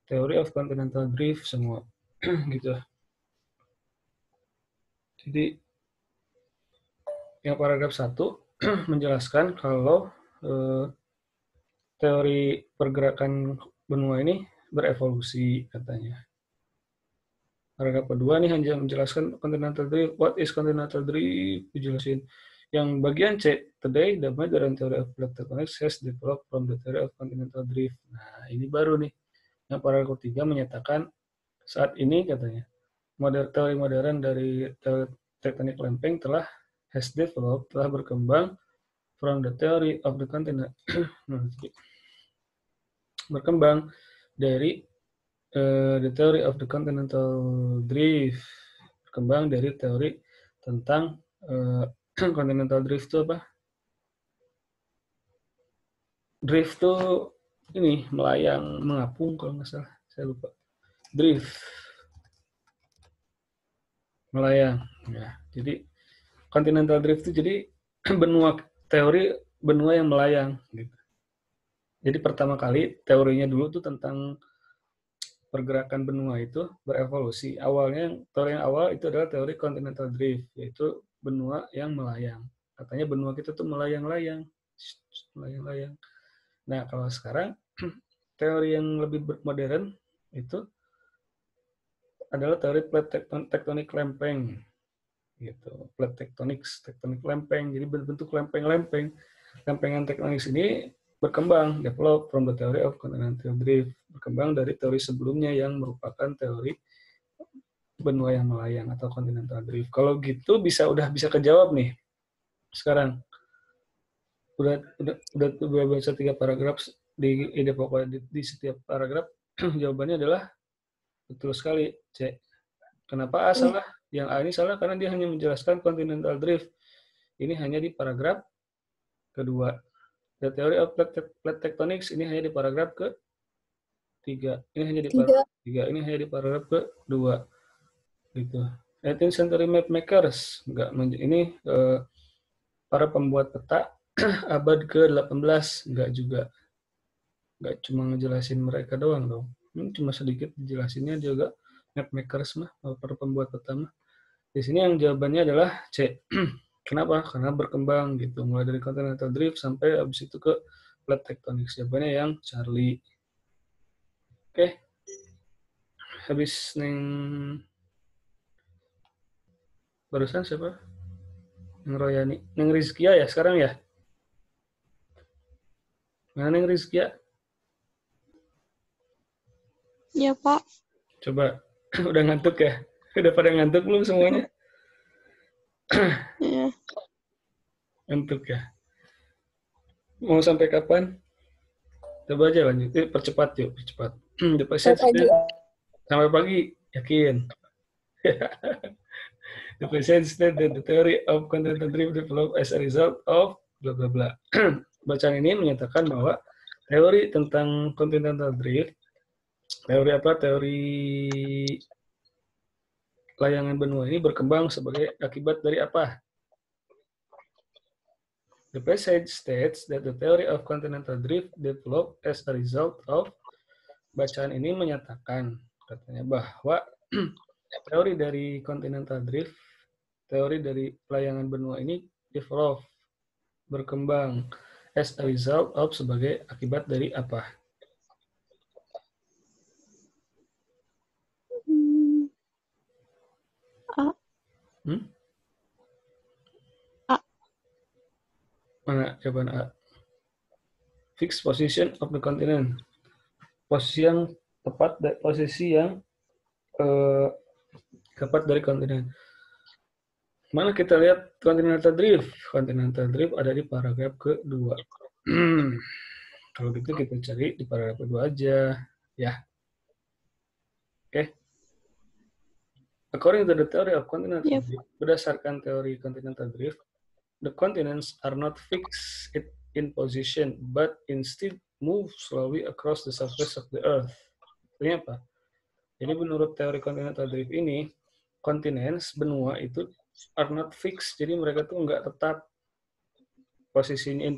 Theory of continental drift semua. Gitu. Jadi, yang paragraf 1 menjelaskan kalau teori pergerakan benua ini berevolusi katanya. Paragraf kedua nih hanya menjelaskan continental drift. What is continental drift? Dijelasin. Yang bagian C, today the modern theory of plate tectonics has developed from the theory of continental drift. Nah, ini baru nih. Yang paragraf ketiga menyatakan saat ini katanya teori modern dari teori tektonik lempeng telah berkembang from the theory of the continent. Berkembang dari the theory of the continental drift, berkembang dari teori tentang Continental drift itu apa? Drift tuh ini melayang, mengapung kalau nggak salah, saya lupa. Drift, melayang. Ya, jadi continental drift itu jadi teori benua yang melayang. Gitu. Jadi pertama kali teorinya dulu tuh tentang pergerakan benua itu berevolusi. Teori yang awal itu adalah teori continental drift, yaitu benua yang melayang. Katanya benua kita tuh melayang-layang. Melayang-layang. Nah, kalau sekarang teori yang lebih modern itu adalah teori plate tectonic lempeng. Gitu. Plate tectonics, tektonik lempeng. Jadi berbentuk lempeng-lempeng. Lempengan tektonik ini berkembang, develop from the theory of continental drift, berkembang dari teori sebelumnya yang merupakan teori benua yang melayang atau continental drift. Kalau gitu udah bisa kejawab nih. Sekarang udah baca 3 paragraf di ide pokok di setiap paragraf jawabannya adalah betul sekali, C. Kenapa A salah? Yang A ini salah karena dia hanya menjelaskan continental drift. Ini hanya di paragraf kedua. The theory of plate tectonics ini hanya di paragraf ke-3. Ini hanya di paragraf 3. Ini hanya di paragraf ke-2. Gitu. 18th century map makers. Ini para pembuat peta abad ke-18. Enggak juga. Enggak cuma ngejelasin mereka doang dong. Ini cuma sedikit dijelasinnya juga map makers mah, para pembuat peta mah. Di sini yang jawabannya adalah C. Kenapa? Karena berkembang gitu, mulai dari continental drift sampai habis itu ke plate tectonics. Jawabannya yang Charlie. Oke. Habis barusan siapa? Neng Royani. Neng Rizkia ya sekarang ya? Mana Neng Rizkia? Ya, Pak. Coba. Udah ngantuk ya? Udah pada ngantuk belum semuanya? Ya. Ngantuk ya? Mau sampai kapan? Coba aja lanjut. Percepat yuk, percepat. Sampai pagi, yakin. The patient said that the theory of continental drift developed as a result of bla bla bla. Bacaan ini menyatakan bahwa teori tentang continental drift, teori layangan benua ini berkembang sebagai akibat dari apa? The passage states that the theory of continental drift developed as a result of. Bacaan ini menyatakan katanya bahwa teori dari continental drift, teori dari layangan benua ini develop, berkembang as a result of, sebagai akibat dari apa? A. A. Mana jawaban A? Fixed position of the continent. Posisi yang tepat dari kontinen. Mana kita lihat continental drift? Continental drift ada di paragraf kedua. Kalau gitu kita cari di paragraf kedua aja, ya. Oke. According to the theory of continental drift, berdasarkan teori continental drift, the continents are not fixed in position, but instead move slowly across the surface of the earth. Ini apa? Jadi menurut teori continental drift ini, continents, benua itu are not fixed, jadi mereka tuh nggak tetap posisinya,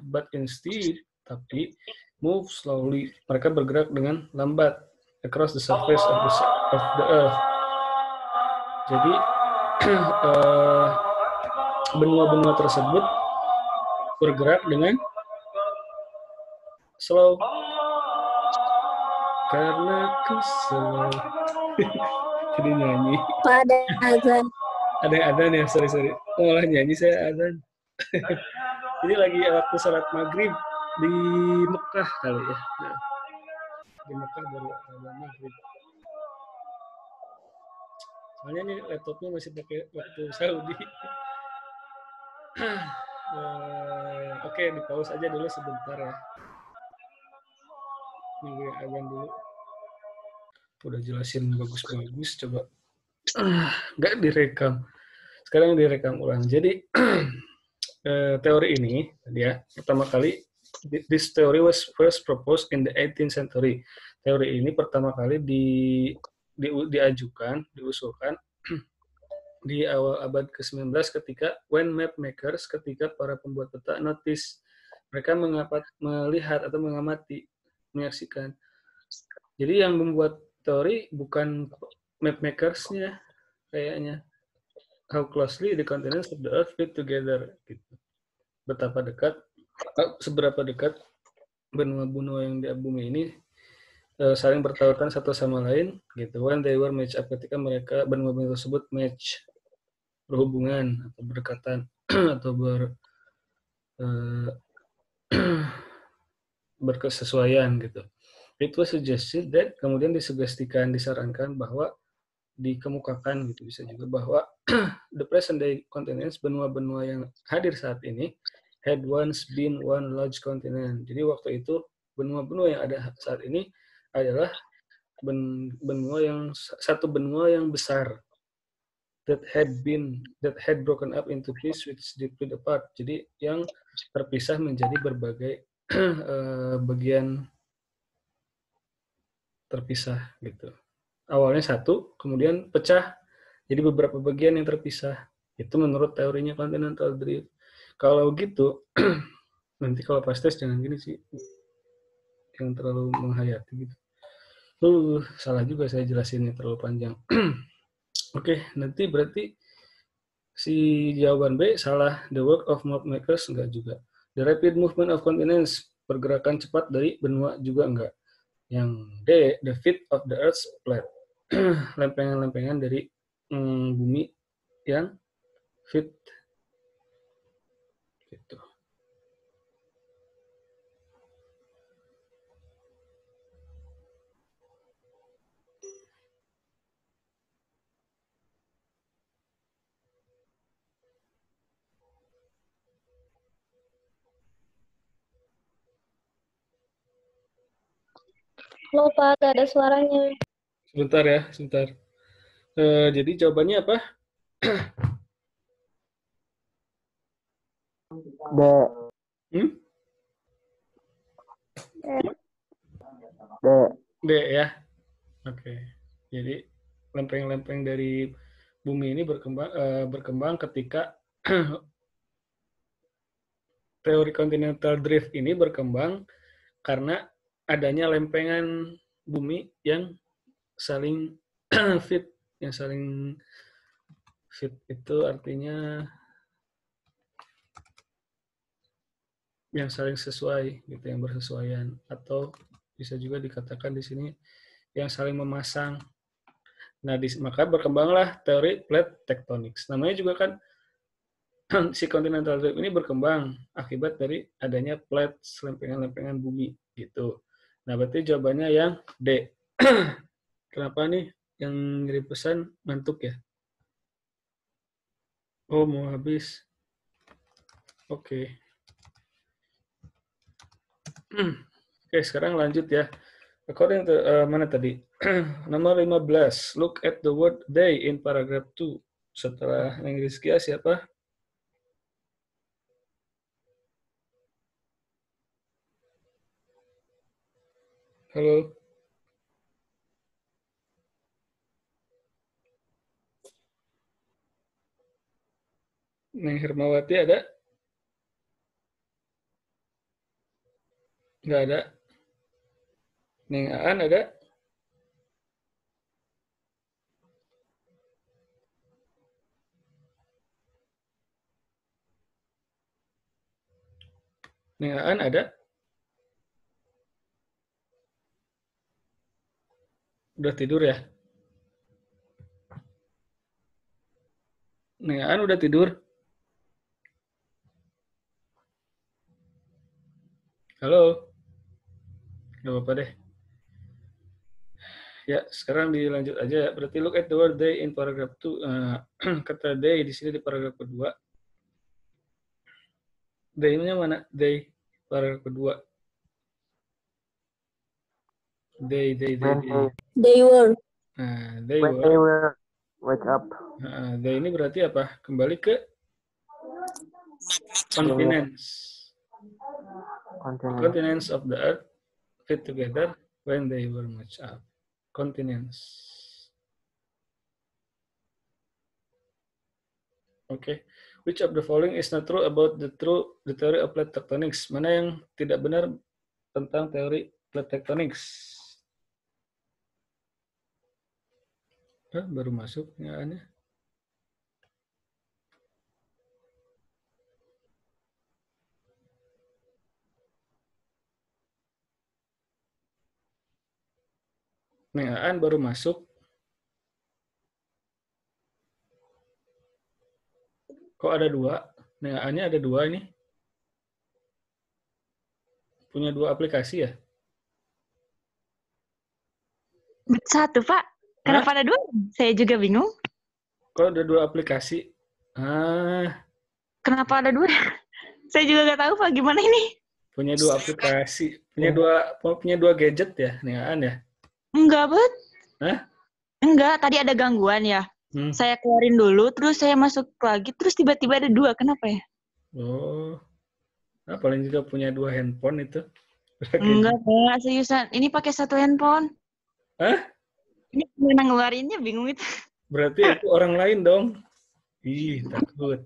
but instead, tapi move slowly, mereka bergerak dengan lambat across the surface of the earth. Jadi benua-benua tersebut bergerak dengan slow karena aku slow. Jadi nyanyi. Ada azan. Ada azan ya, sorry. Malah nyanyi saya azan. Ini lagi waktu sholat maghrib di Mekah kali ya. Nah, di Mekah baru azan maghrib. Soalnya nih laptopnya masih pakai waktu Saudi. Oke, di pause aja dulu sebentar ya. Nunggu azan dulu. Udah jelasin bagus-bagus, coba nggak direkam. sekarang direkam ulang. Jadi teori ini ya pertama kali this theory was first proposed in the 18th century. Teori ini pertama kali diusulkan di awal abad ke-19 ketika when map makers, ketika para pembuat peta notice, mereka melihat atau mengamati, menyaksikan. Jadi yang membuat teori bukan map makers-nya kayaknya. How closely the continents of the earth fit together gitu. Seberapa dekat benua-benua yang di bumi ini saling bertautan satu sama lain gitu. When they were match up, ketika mereka benua-benua tersebut match, berhubungan atau berdekatan atau berkesesuaian gitu. It was suggested that, kemudian disarankan bahwa dikemukakan gitu, bisa juga bahwa the present day continents, benua-benua yang hadir saat ini, had once been one large continent. Jadi waktu itu benua-benua yang ada saat ini adalah satu benua yang besar, that had broken up into pieces which drifted apart. Jadi yang terpisah menjadi berbagai bagian terpisah gitu. Awalnya satu, kemudian pecah jadi beberapa bagian yang terpisah. Itu menurut teorinya continental drift. Kalau gitu, nanti kalau pas tes jangan gini sih, yang terlalu menghayati gitu. Salah juga saya jelasinnya, terlalu panjang. Oke, nanti berarti si jawaban B salah. The work of map makers enggak juga. The rapid movement of continents, pergerakan cepat dari benua juga enggak. Yang D, the fit of the earth's plate, lempengan-lempengan dari bumi yang fit gitu. Halo Pak, gak ada suaranya. Sebentar ya, sebentar. Jadi jawabannya apa? D. D. D ya. Oke. Jadi lempeng-lempeng dari bumi ini berkembang ketika teori continental drift ini berkembang karena adanya lempengan bumi yang saling fit, yang saling fit itu artinya yang saling sesuai gitu, yang bersesuaian, atau bisa juga dikatakan di sini yang saling memasang. Nah, maka berkembanglah teori plate tectonics. Namanya juga kan si continental drift ini berkembang akibat dari adanya plate, lempengan-lempengan bumi gitu. Nah, berarti jawabannya yang D. Kenapa nih yang ngirim pesan ngantuk ya? Oh, mau habis. Oke. Oke, sekarang lanjut ya. According to mana tadi? Nomor 15. Look at the word they in paragraph 2. Setelah yang Rizkia siapa? Halo. Neng Hermawati ada? Nggak ada. Neng Aan ada? Neng Aan ada? Udah tidur ya? Neng Aan udah tidur? Halo? Nggak apa-apa deh. Ya, sekarang dilanjut aja ya. Berarti look at the word they in paragraph 2. Kata they di sini di paragraf kedua. They-nya mana? They. Paragraf kedua. They. They were. Nah, When they were Wake up. Nah, the ini berarti apa? Kembali ke continents. Continents of the earth fit together when they were matched up. Continents. Okay. Which of the following is not true about the theory of plate tectonics? Mana yang tidak benar tentang teori plate tectonics? Baru masuk nyalaannya. Nyaan baru masuk. Kok ada dua? Nyaannya ada dua ini. Punya dua aplikasi ya? Satu, Pak. Kenapa ada dua? Saya juga bingung. Kok ada dua aplikasi? Kenapa ada dua? Saya juga nggak tahu, Pak. Gimana ini? Punya dua aplikasi. Punya dua gadget ya? Nyaan ya? Enggak, Bet. Hah? Enggak, tadi ada gangguan ya. Saya keluarin dulu, terus saya masuk lagi, terus tiba-tiba ada dua. Kenapa ya? Oh. Nah, paling juga punya dua handphone itu. Enggak, Pak. Seriusan. Ini pakai satu handphone. Hah? Ini gimana ngeluarinnya? Bingung itu. Berarti itu orang lain dong. Ih, takut.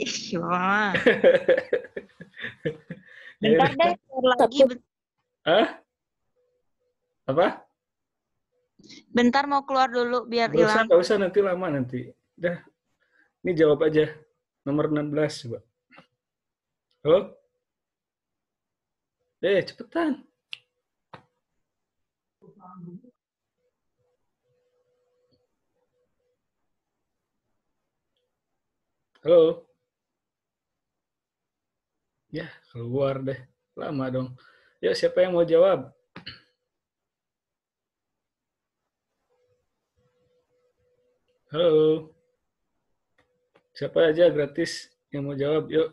Ih, Mama. Bentar deh, lagi. Hah? Apa? Bentar mau keluar dulu biar hilang. Nggak usah, nanti lama nanti. Udah. Ini jawab aja. Nomor 16 coba. Halo? Cepetan. Halo? Ya, keluar deh. Lama dong. Ya, siapa yang mau jawab? Halo? Siapa aja gratis yang mau jawab? Yuk.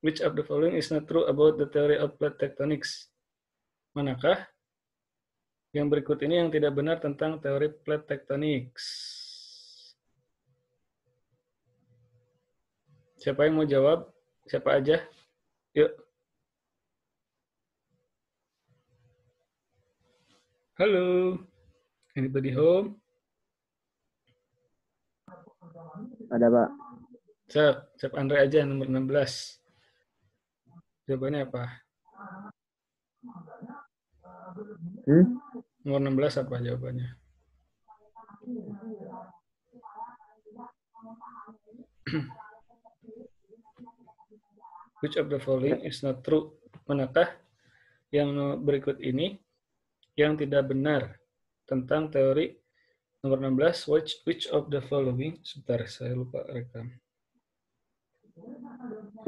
Which of the following is not true about the theory of plate tectonics? Manakah yang berikut ini yang tidak benar tentang teori plate tectonics? Siapa yang mau jawab? Siapa aja? Yuk. Halo? Anybody home? Ada, Pak. Siap Andre aja, nomor 16. Jawabannya apa? Nomor 16 apa jawabannya? Which of the following is not true? Manakah yang berikut ini yang tidak benar tentang teori nomor 16? Which of the following? Sebentar, saya lupa rekam.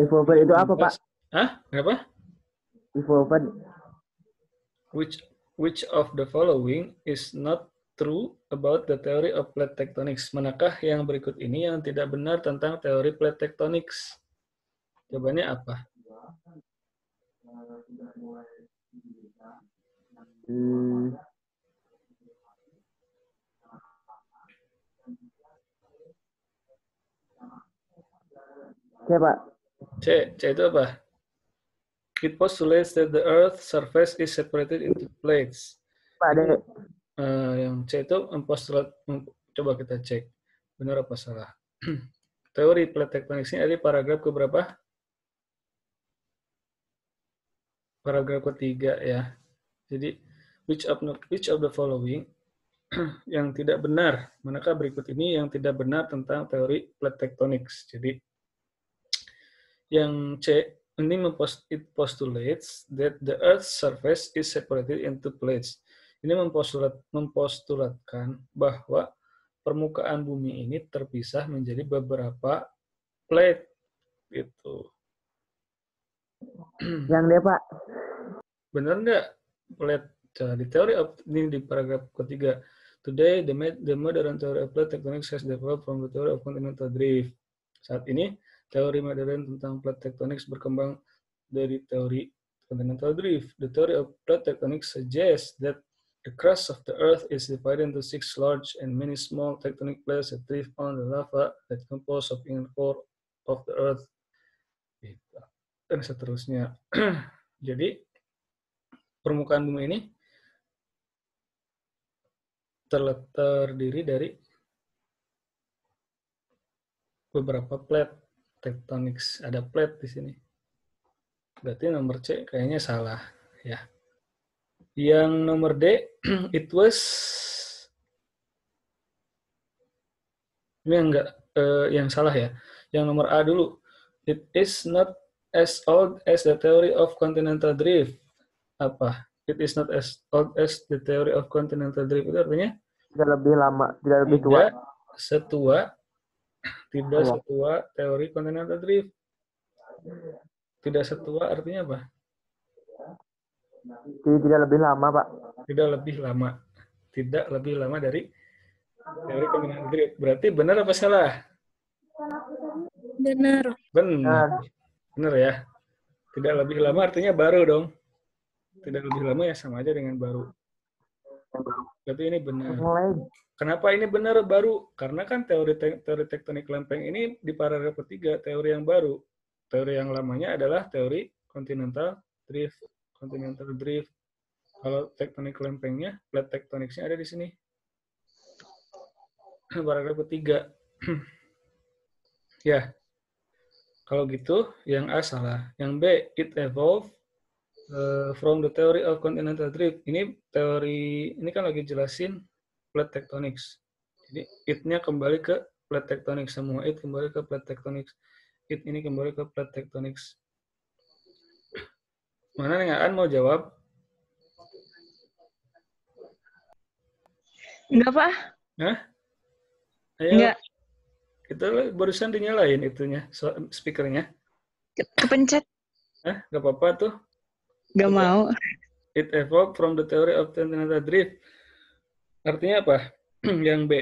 Evolved itu apa, Pak? Hah? Kenapa? Evolved. Which of the following is not true about the theory of plate tectonics? Manakah yang berikut ini yang tidak benar tentang teori plate tectonics? Jawabannya apa? C, Pak. C itu apa? It postulates that the Earth's surface is separated into plates. Pak, ada. Yang C itu mempostulat, coba kita cek benar apa salah. Teori plate tectonics ini ada di paragraf keberapa? Paragraf ketiga ya. Jadi which of the following yang tidak benar? Manakah berikut ini yang tidak benar tentang teori plate tectonics? Jadi yang C ini it postulates that the Earth's surface is separated into plates. Ini mempostulatkan bahwa permukaan bumi ini terpisah menjadi beberapa plate gitu. Yang dia, Pak. Benar nggak? Plate di teori ini di paragraf ketiga. Today the modern theory of plate tectonics has developed from the theory of continental drift. Saat ini teori modern tentang plate tectonics berkembang dari teori continental drift. The theory of plate tectonics suggests that The crust of the Earth is divided into 6 large and many small tectonic plates that drift on the lava that compose of inner core of the Earth. Dan seterusnya. Jadi permukaan bumi ini terdiri dari beberapa plate tectonics. Ada plate di sini. Berarti nomor C kayaknya salah, ya. Yang nomor D, it was ini enggak yang salah ya. Yang nomor A dulu. It is not as old as the theory of continental drift. Apa? It is not as old as the theory of continental drift. Itu artinya? Tidak lebih lama, tidak lebih tua. Tidak setua teori continental drift. Tidak setua artinya apa? Tidak lebih lama, Pak. Tidak lebih lama. Tidak lebih lama dari teori continental drift. Berarti benar apa salah? Benar. Benar ya. Tidak lebih lama artinya baru dong. Tidak lebih lama ya sama aja dengan baru. Berarti ini benar. Kenapa ini benar baru? Karena kan teori tektonik lempeng ini di paragraf ketiga, teori yang baru. Teori yang lamanya adalah teori continental drift. Continental drift. Kalau tektonik lempengnya, plate tectonicsnya ada di sini. Paragraf ketiga. Ya. Kalau gitu, yang A salah. Yang B, it evolved from the theory of continental drift. Ini teori, ini kan lagi jelasin plate tectonics. Jadi, it-nya kembali ke plate tectonics. Semua it kembali ke plate tectonics. It ini kembali ke plate tectonics. Mana yang Aan mau jawab? Enggak, Pak. Hah? Ayo. Enggak. Itu barusan dinyalain itunya, speakernya. Kepencet. Hah? Gak apa-apa tuh. Gak mau. It evolved from the theory of continental drift. Artinya apa? Yang B.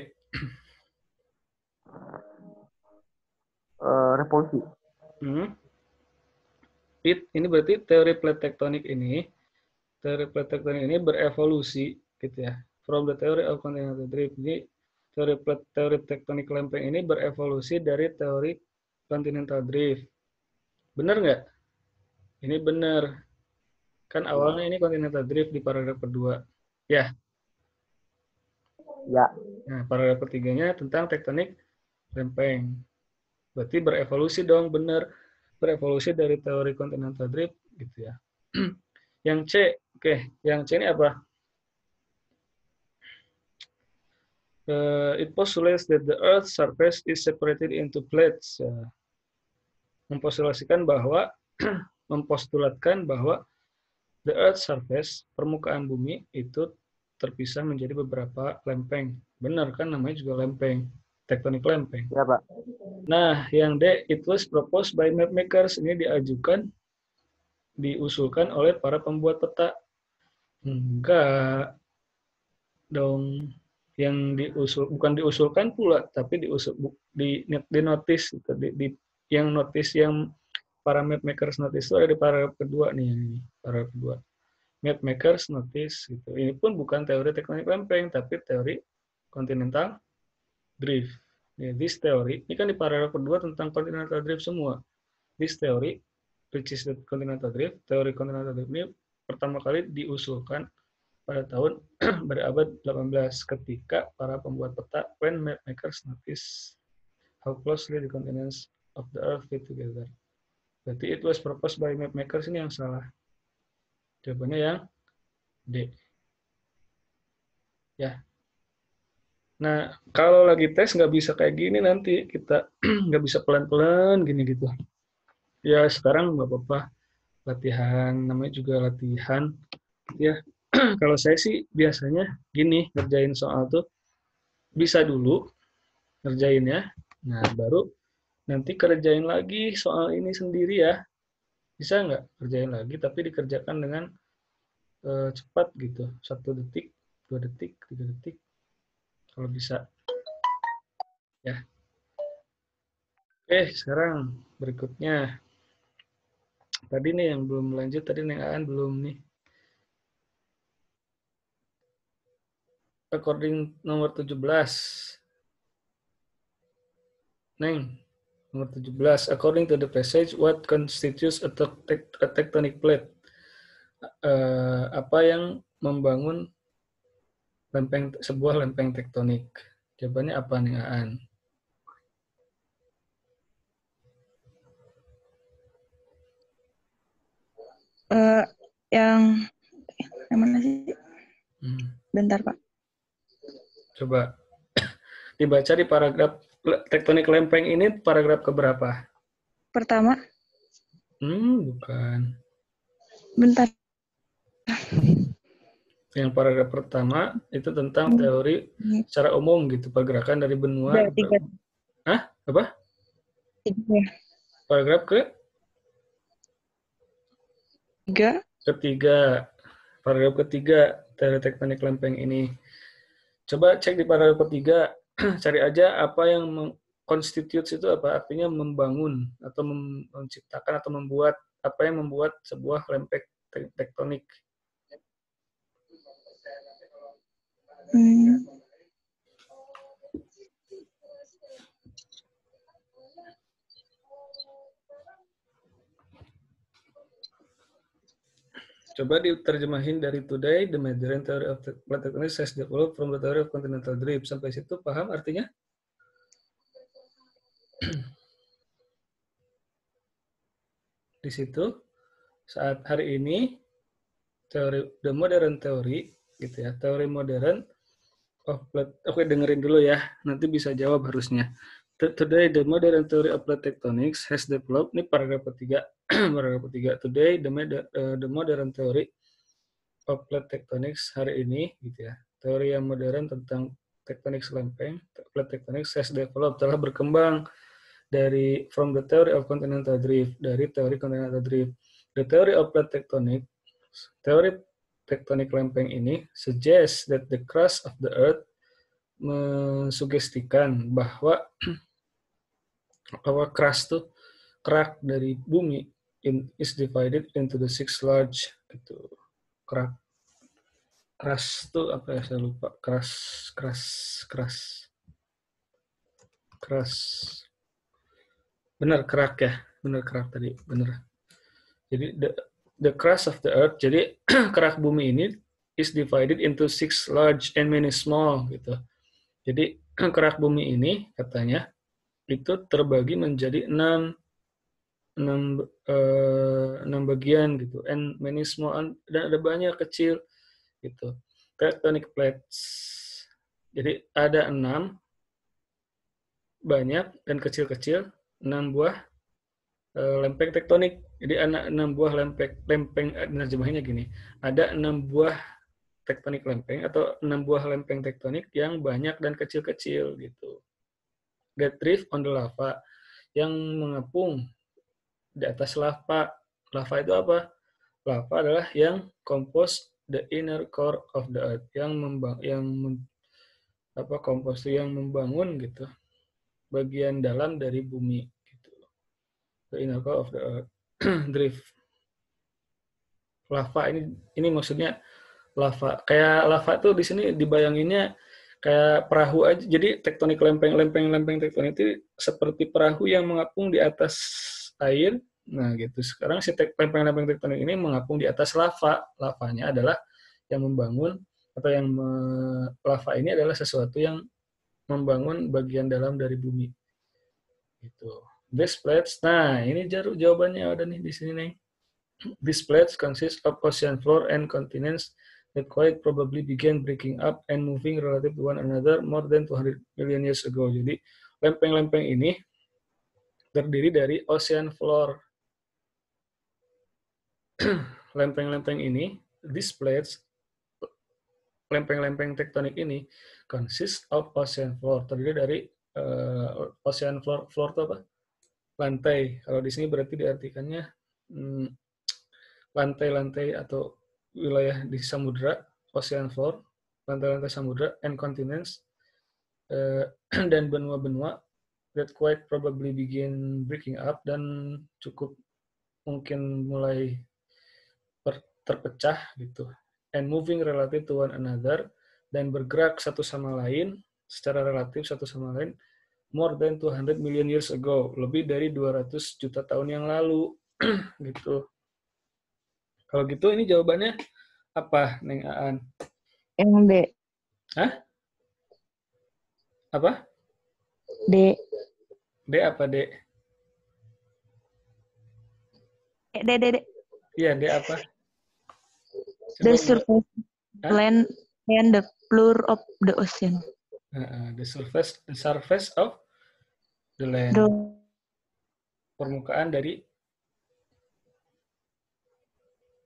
Revolusi. Ini berarti teori plate tectonic ini. Teori plate tectonic ini berevolusi, gitu ya. From the theory of continental drift. Jadi teori tektonik lempeng ini berevolusi dari teori continental drift. Benar nggak? Ini benar. Kan awalnya ini continental drift di paragraf kedua. Ya. Ya. Nah, paragraf ketiganya tentang tektonik lempeng. Berarti berevolusi dong, benar. Berevolusi dari teori continental drift, gitu ya. Yang C, oke. Yang C ini apa? It postulates that the Earth's surface is separated into plates. Mempostulatkan bahwa the Earth's surface, permukaan bumi itu terpisah menjadi beberapa lempeng. Benar kan namanya juga lempeng, tektonik lempeng. Ya, Pak. Nah, yang D, it was proposed by mapmakers. Ini diusulkan oleh para pembuat peta. Enggak dong. Yang bukan diusulkan pula, tapi di notice, yang notice yang para mapmakers notice itu ada di paragraf kedua nih, paragraf kedua. Mapmakers notice gitu. Ini pun bukan teori tektonik lempeng, tapi teori continental drift. This theory, ini kan di paragraf kedua tentang continental drift semua. This theory, which is the continental drift, teori continental drift ini pertama kali diusulkan pada tahun berabad 18 ketika para pembuat peta when mapmakers notice how closely the continents of the earth fit together. Berarti it was proposed by mapmakers, ini yang salah. Jawabannya yang D. Ya. Nah, kalau lagi tes nggak bisa kayak gini nanti, kita nggak bisa pelan-pelan gini gitu. Ya sekarang nggak apa-apa, latihan, namanya juga latihan. Ya, kalau saya sih biasanya gini, ngerjain soal tuh bisa dulu ngerjainnya, nah baru nanti kerjain lagi soal ini sendiri ya. Bisa nggak kerjain lagi, tapi dikerjakan dengan cepat gitu, 1 detik, 2 detik, 3 detik, kalau bisa. Ya. Oke, sekarang berikutnya. Tadi nih yang belum lanjut, tadi yang Aan belum nih. according nomor 17. Neng, nomor 17. According to the passage, what constitutes a tectonic plate? Apa yang membangun sebuah lempeng tektonik? Jawabannya apa nih, Aan? Yang mana sih? Bentar, Pak. Coba dibaca di paragraf tektonik lempeng ini, paragraf keberapa? Pertama. Bukan. Bentar. Yang paragraf pertama itu tentang teori secara umum gitu, pergerakan dari benua. Hah? Apa? 3. Paragraf ketiga. Paragraf ketiga teori tektonik lempeng ini. Coba cek di paragraf ketiga, cari aja apa yang constitutes itu apa, artinya membangun atau menciptakan atau membuat, apa yang membuat sebuah lempeng tektonik. Coba diterjemahin dari today, the Mediterranean theory of plate tectonics has developed from the theory of continental drift. Sampai situ paham artinya? Di situ saat hari ini teori the modern theory gitu ya, teori modern of plate. Oke, dengerin dulu ya, nanti bisa jawab harusnya. Today the modern theory of plate tectonics has developed. Ini paragraf ketiga. Paragraf ketiga. Today the modern theory of plate tectonics hari ini gitu ya. Teori yang modern tentang tektonik lempeng, plate tectonics has developed, telah berkembang dari from the theory of continental drift, dari teori continental drift. The theory of plate tectonics, teori tektonik lempeng ini suggests that the crust of the earth, mensugestikan bahwa crust tuh, kerak dari bumi is divided into the 6 large gitu. Crust tuh apa ya, saya lupa. Crust. Benar, kerak ya. Benar, kerak tadi. Benar. Jadi the crust of the earth, jadi kerak bumi ini is divided into 6 large and many small gitu. Jadi kerak bumi ini katanya itu terbagi menjadi 6 bagian gitu, and many small, dan ada banyak kecil gitu. Tectonic plates. Jadi ada 6 banyak dan kecil-kecil, 6 buah lempeng tektonik. Jadi ada 6 buah lempeng, terjemahannya gini. Ada 6 buah tektonik lempeng atau 6 buah lempeng tektonik yang banyak dan kecil-kecil gitu. That drift on the lava, yang mengapung di atas lava. Lava itu apa? Lava adalah yang compose the inner core of the earth, yang membangun gitu bagian dalam dari bumi gitu. The inner core of the earth. Drift. Lava ini maksudnya lava. Kayak lava tuh di sini dibayanginnya kayak perahu aja. Jadi tektonik lempeng tektonik itu seperti perahu yang mengapung di atas air. Nah, gitu. Sekarang si lempeng tektonik ini mengapung di atas lava. Lavanya adalah yang membangun, atau lava ini adalah sesuatu yang membangun bagian dalam dari bumi. Gitu. These plates, nah ini jawabannya ada nih di sini nih. These plates consist of ocean floor and continents that quite probably began breaking up and moving relative to one another more than 200 million years ago. Jadi lempeng-lempeng ini terdiri dari ocean floor. Lempeng-lempeng ini, these plates, lempeng-lempeng tektonik ini consist of ocean floor, terdiri dari ocean floor. Floor itu apa? Lantai. Kalau di sini berarti diartikannya lantai-lantai atau wilayah di samudra, ocean floor, lantai-lantai samudra, and continents, dan benua-benua that quite probably begin breaking up, dan cukup mungkin mulai terpecah gitu, and moving relative to one another, dan bergerak satu sama lain secara relatif satu sama lain more than 200 million years ago, lebih dari 200 juta tahun yang lalu. Gitu. Kalau gitu ini jawabannya apa, Neng Aan? Yang D. Hah? Apa? D. D apa D? D. Iya, D apa? The Coba surface land and the floor of the ocean. the surface of the land. Permukaan dari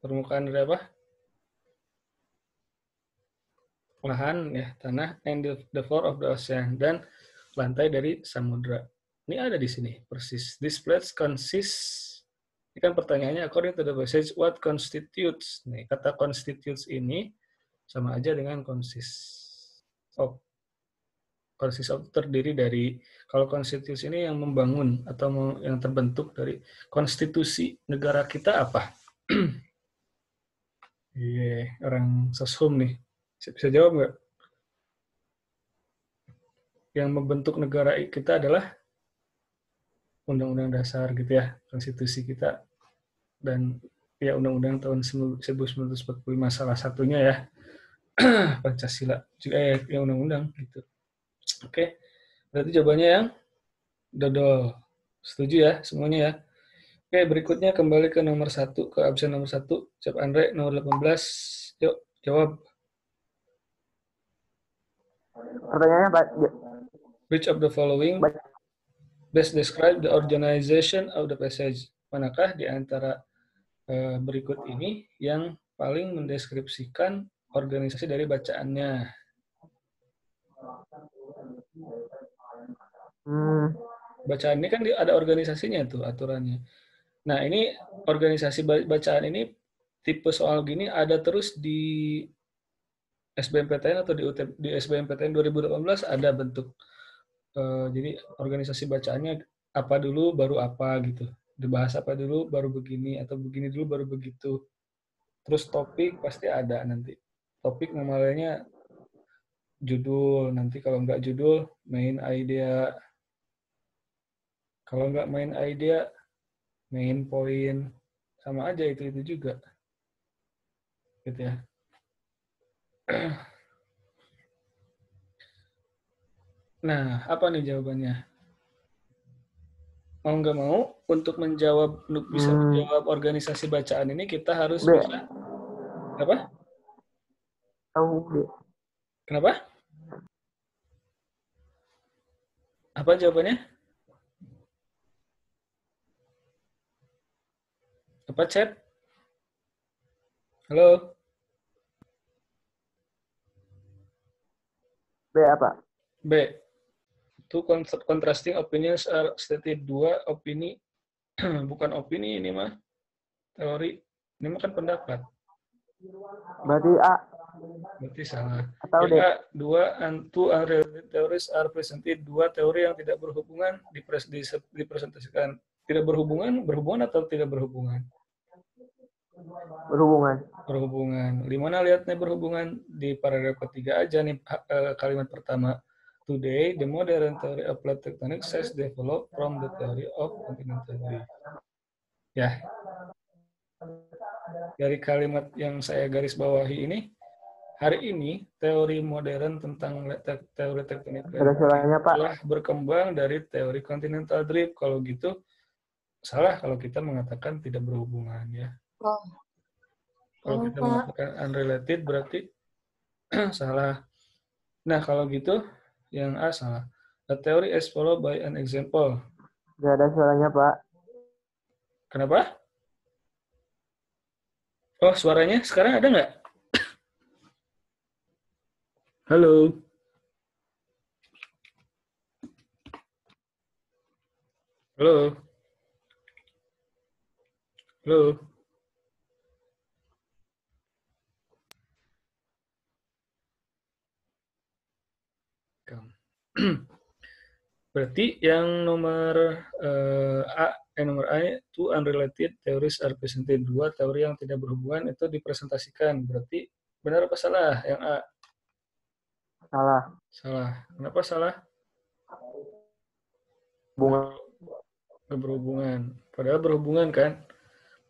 apa? Lahan ya, tanah, and the floor of the ocean, dan lantai dari samudra. Ini ada di sini persis. This place consists. Ini kan pertanyaannya according to the passage what constitutes. Nih, kata constitutes ini sama aja dengan consists of. Consists of terdiri dari, kalau constitutes ini yang membangun atau yang terbentuk dari konstitusi negara kita apa? Iya, orang soshum nih. Bisa jawab nggak? Yang membentuk negara kita adalah Undang-Undang Dasar gitu ya, konstitusi kita, dan ya Undang-Undang tahun 1945 salah satunya ya, Pancasila juga ya Undang-Undang gitu. Oke, berarti jawabannya yang dodol. Setuju ya semuanya ya. Oke, berikutnya kembali ke nomor 1, ke absen nomor 1, Cep Andre nomor 18. Yuk, jawab. Pertanyaannya Pak. Which of the following best describe the organization of the passage? Manakah di antara berikut ini yang paling mendeskripsikan organisasi dari bacaannya? Bacaan ini kan ada organisasinya tuh, aturannya. Nah, ini organisasi bacaan ini tipe soal gini ada terus di SBMPTN atau di SBMPTN 2018 ada bentuk. Jadi organisasi bacaannya apa dulu baru apa gitu. Dibahas apa dulu baru begini, atau begini dulu baru begitu. Terus topik pasti ada nanti. Topik normalnya judul, nanti kalau nggak judul main idea. Kalau nggak main idea, main point. Sama aja itu juga. Gitu ya. Nah, apa nih jawabannya? Mau nggak mau, untuk bisa menjawab organisasi bacaan ini, kita harus bisa. Apa? Tahu. Kenapa? Apa jawabannya? Apa, chat? Halo? B apa? B. Two contrasting opinions are stated. Dua opini, bukan opini ini mah. Teori. Ini mah kan pendapat. Berarti A. Berarti salah. Atau D. A. Two unrelated theories are presented. Dua teori yang tidak berhubungan dipresentasikan. Tidak berhubungan atau tidak berhubungan? Berhubungan. Di mana lihatnya berhubungan? Di paragraf ketiga aja nih, kalimat pertama. Today, the modern theory of plate tectonics has developed from the theory of continental drift. Ya. Dari kalimat yang saya garis bawahi ini, hari ini teori modern tentang teori tektonik telah berkembang dari teori continental drift. Kalau gitu, salah kalau kita mengatakan tidak berhubungan ya. Kalau kita mengatakan unrelated berarti salah. Nah, kalau gitu yang A salah. The theory is followed by an example. Gak ada suaranya, Pak. Kenapa? Oh, suaranya sekarang ada nggak? Halo. Halo. Halo. Berarti yang nomor nomor A itu unrelated theories are presented. Dua teori yang tidak berhubungan itu dipresentasikan. Berarti benar apa salah yang A? Salah. Salah. Kenapa salah? Bunga Nggak berhubungan. Padahal berhubungan kan?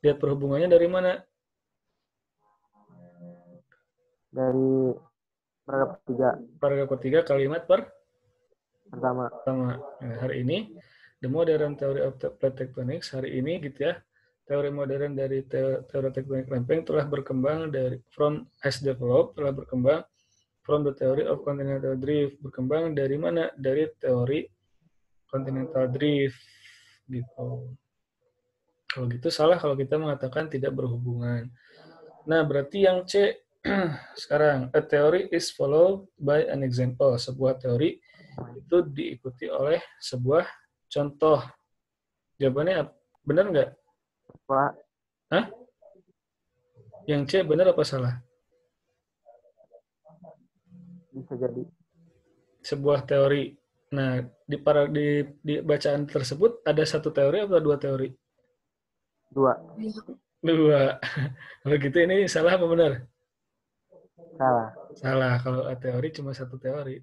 Lihat perhubungannya dari mana? dari paragraf ketiga Paragraf ketiga kalimat pertama. pertama. Nah, hari ini the modern theory of plate tectonics, hari ini gitu ya, teori modern dari teori tektonik lempeng telah berkembang dari has developed, telah berkembang from the theory of continental drift. Berkembang dari mana? Dari teori continental drift gitu. Kalau gitu salah kalau kita mengatakan tidak berhubungan. Nah, berarti yang C sekarang, a theory is followed by an example. Sebuah teori itu diikuti oleh sebuah contoh. Jawabannya benar nggak? Pak, Hah? Yang C benar apa salah? bisa jadi. Sebuah teori. Nah, di bacaan tersebut ada satu teori atau dua teori? Dua. Dua. Kalau gitu ini salah apa benar? Salah. Salah. Kalau teori cuma satu teori.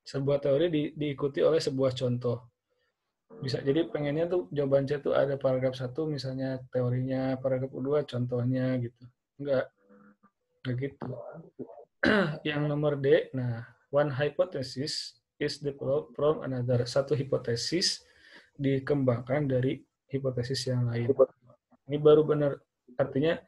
Sebuah teori diikuti oleh sebuah contoh. Bisa jadi pengennya tuh jawaban C tuh ada paragraf 1 misalnya teorinya, paragraf 2 contohnya gitu. Enggak gitu. Yang nomor D, nah, one hypothesis is developed from another. Satu hipotesis dikembangkan dari hipotesis yang lain. Ini baru benar. Artinya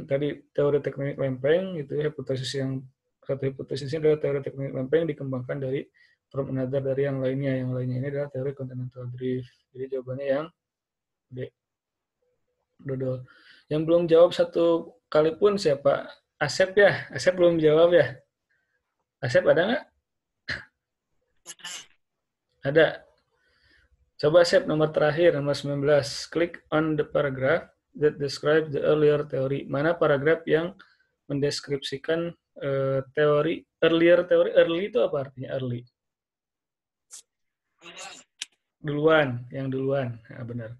tadi teori tektonik lempeng itu hipotesis yang satu hipotesisnya adalah teori tektonik lempeng dikembangkan dari from another dari yang lainnya. Yang lainnya ini adalah teori continental drift. Jadi jawabannya yang D. Dodol. Yang belum jawab satu kali pun siapa? Asep ya? Asep belum jawab ya? Asep ada nggak? Ada. Coba Asep nomor terakhir, nomor 19. Click on the paragraph that describes the earlier theory. Mana paragraf yang mendeskripsikan teori, earlier teori, early itu apa artinya early? Duluan, yang duluan. Nah, benar.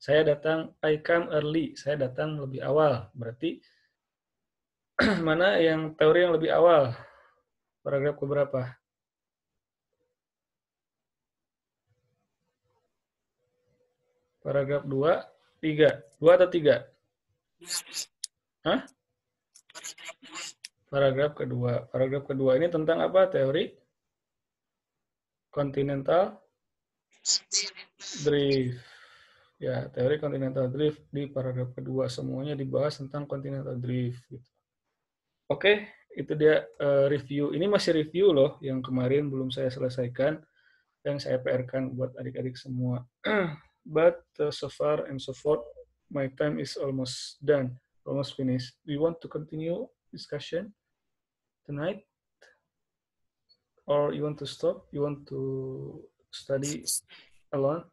Saya datang, I come early. Saya datang lebih awal. Berarti mana yang teori yang lebih awal? Paragraf keberapa? Paragraf 2, 3. 2 atau 3? Hah? Paragraf kedua. Paragraf kedua ini tentang apa? Teori continental drift. Ya, teori continental drift di paragraf kedua. Semuanya dibahas tentang continental drift. Gitu. Oke, itu dia review. Ini masih review loh, yang kemarin belum saya selesaikan, yang saya PR-kan buat adik-adik semua. But so far and so forth, my time is almost done, almost finished. Do you want to continue discussion tonight? Or you want to stop? You want to study alone,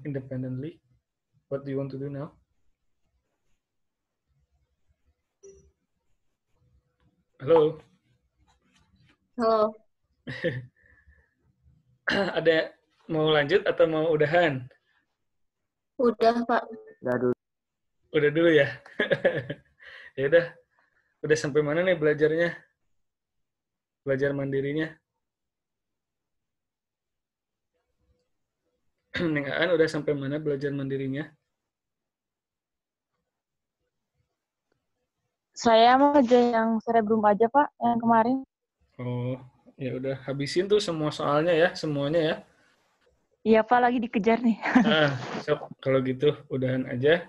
independently? What do you want to do now? Halo. Halo. Ada mau lanjut atau mau udahan? Udah, Pak. Udah dulu. Udah dulu ya. Ya udah. Udah sampai mana nih belajarnya? Belajar mandirinya? Neng Aan udah sampai mana belajar mandirinya? Saya mau aja yang cerebrum aja, Pak, yang kemarin. Oh, ya udah habisin tuh semua soalnya ya, semuanya ya. Iya, Pak, lagi dikejar nih. So, kalau gitu udahan aja.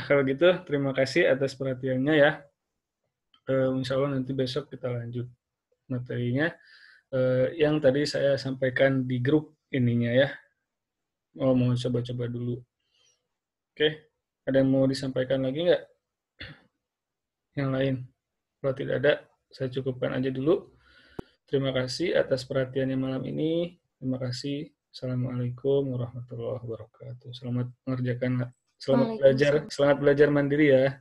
Kalau gitu terima kasih atas perhatiannya ya. Insya Allah nanti besok kita lanjut materinya. Yang tadi saya sampaikan di grup ininya ya. Mau coba-coba dulu. Oke, ada yang mau disampaikan lagi nggak? Yang lain? Kalau tidak ada, saya cukupkan aja dulu. Terima kasih atas perhatiannya malam ini. Terima kasih. Assalamualaikum warahmatullahi wabarakatuh. Selamat mengerjakan, selamat belajar mandiri ya.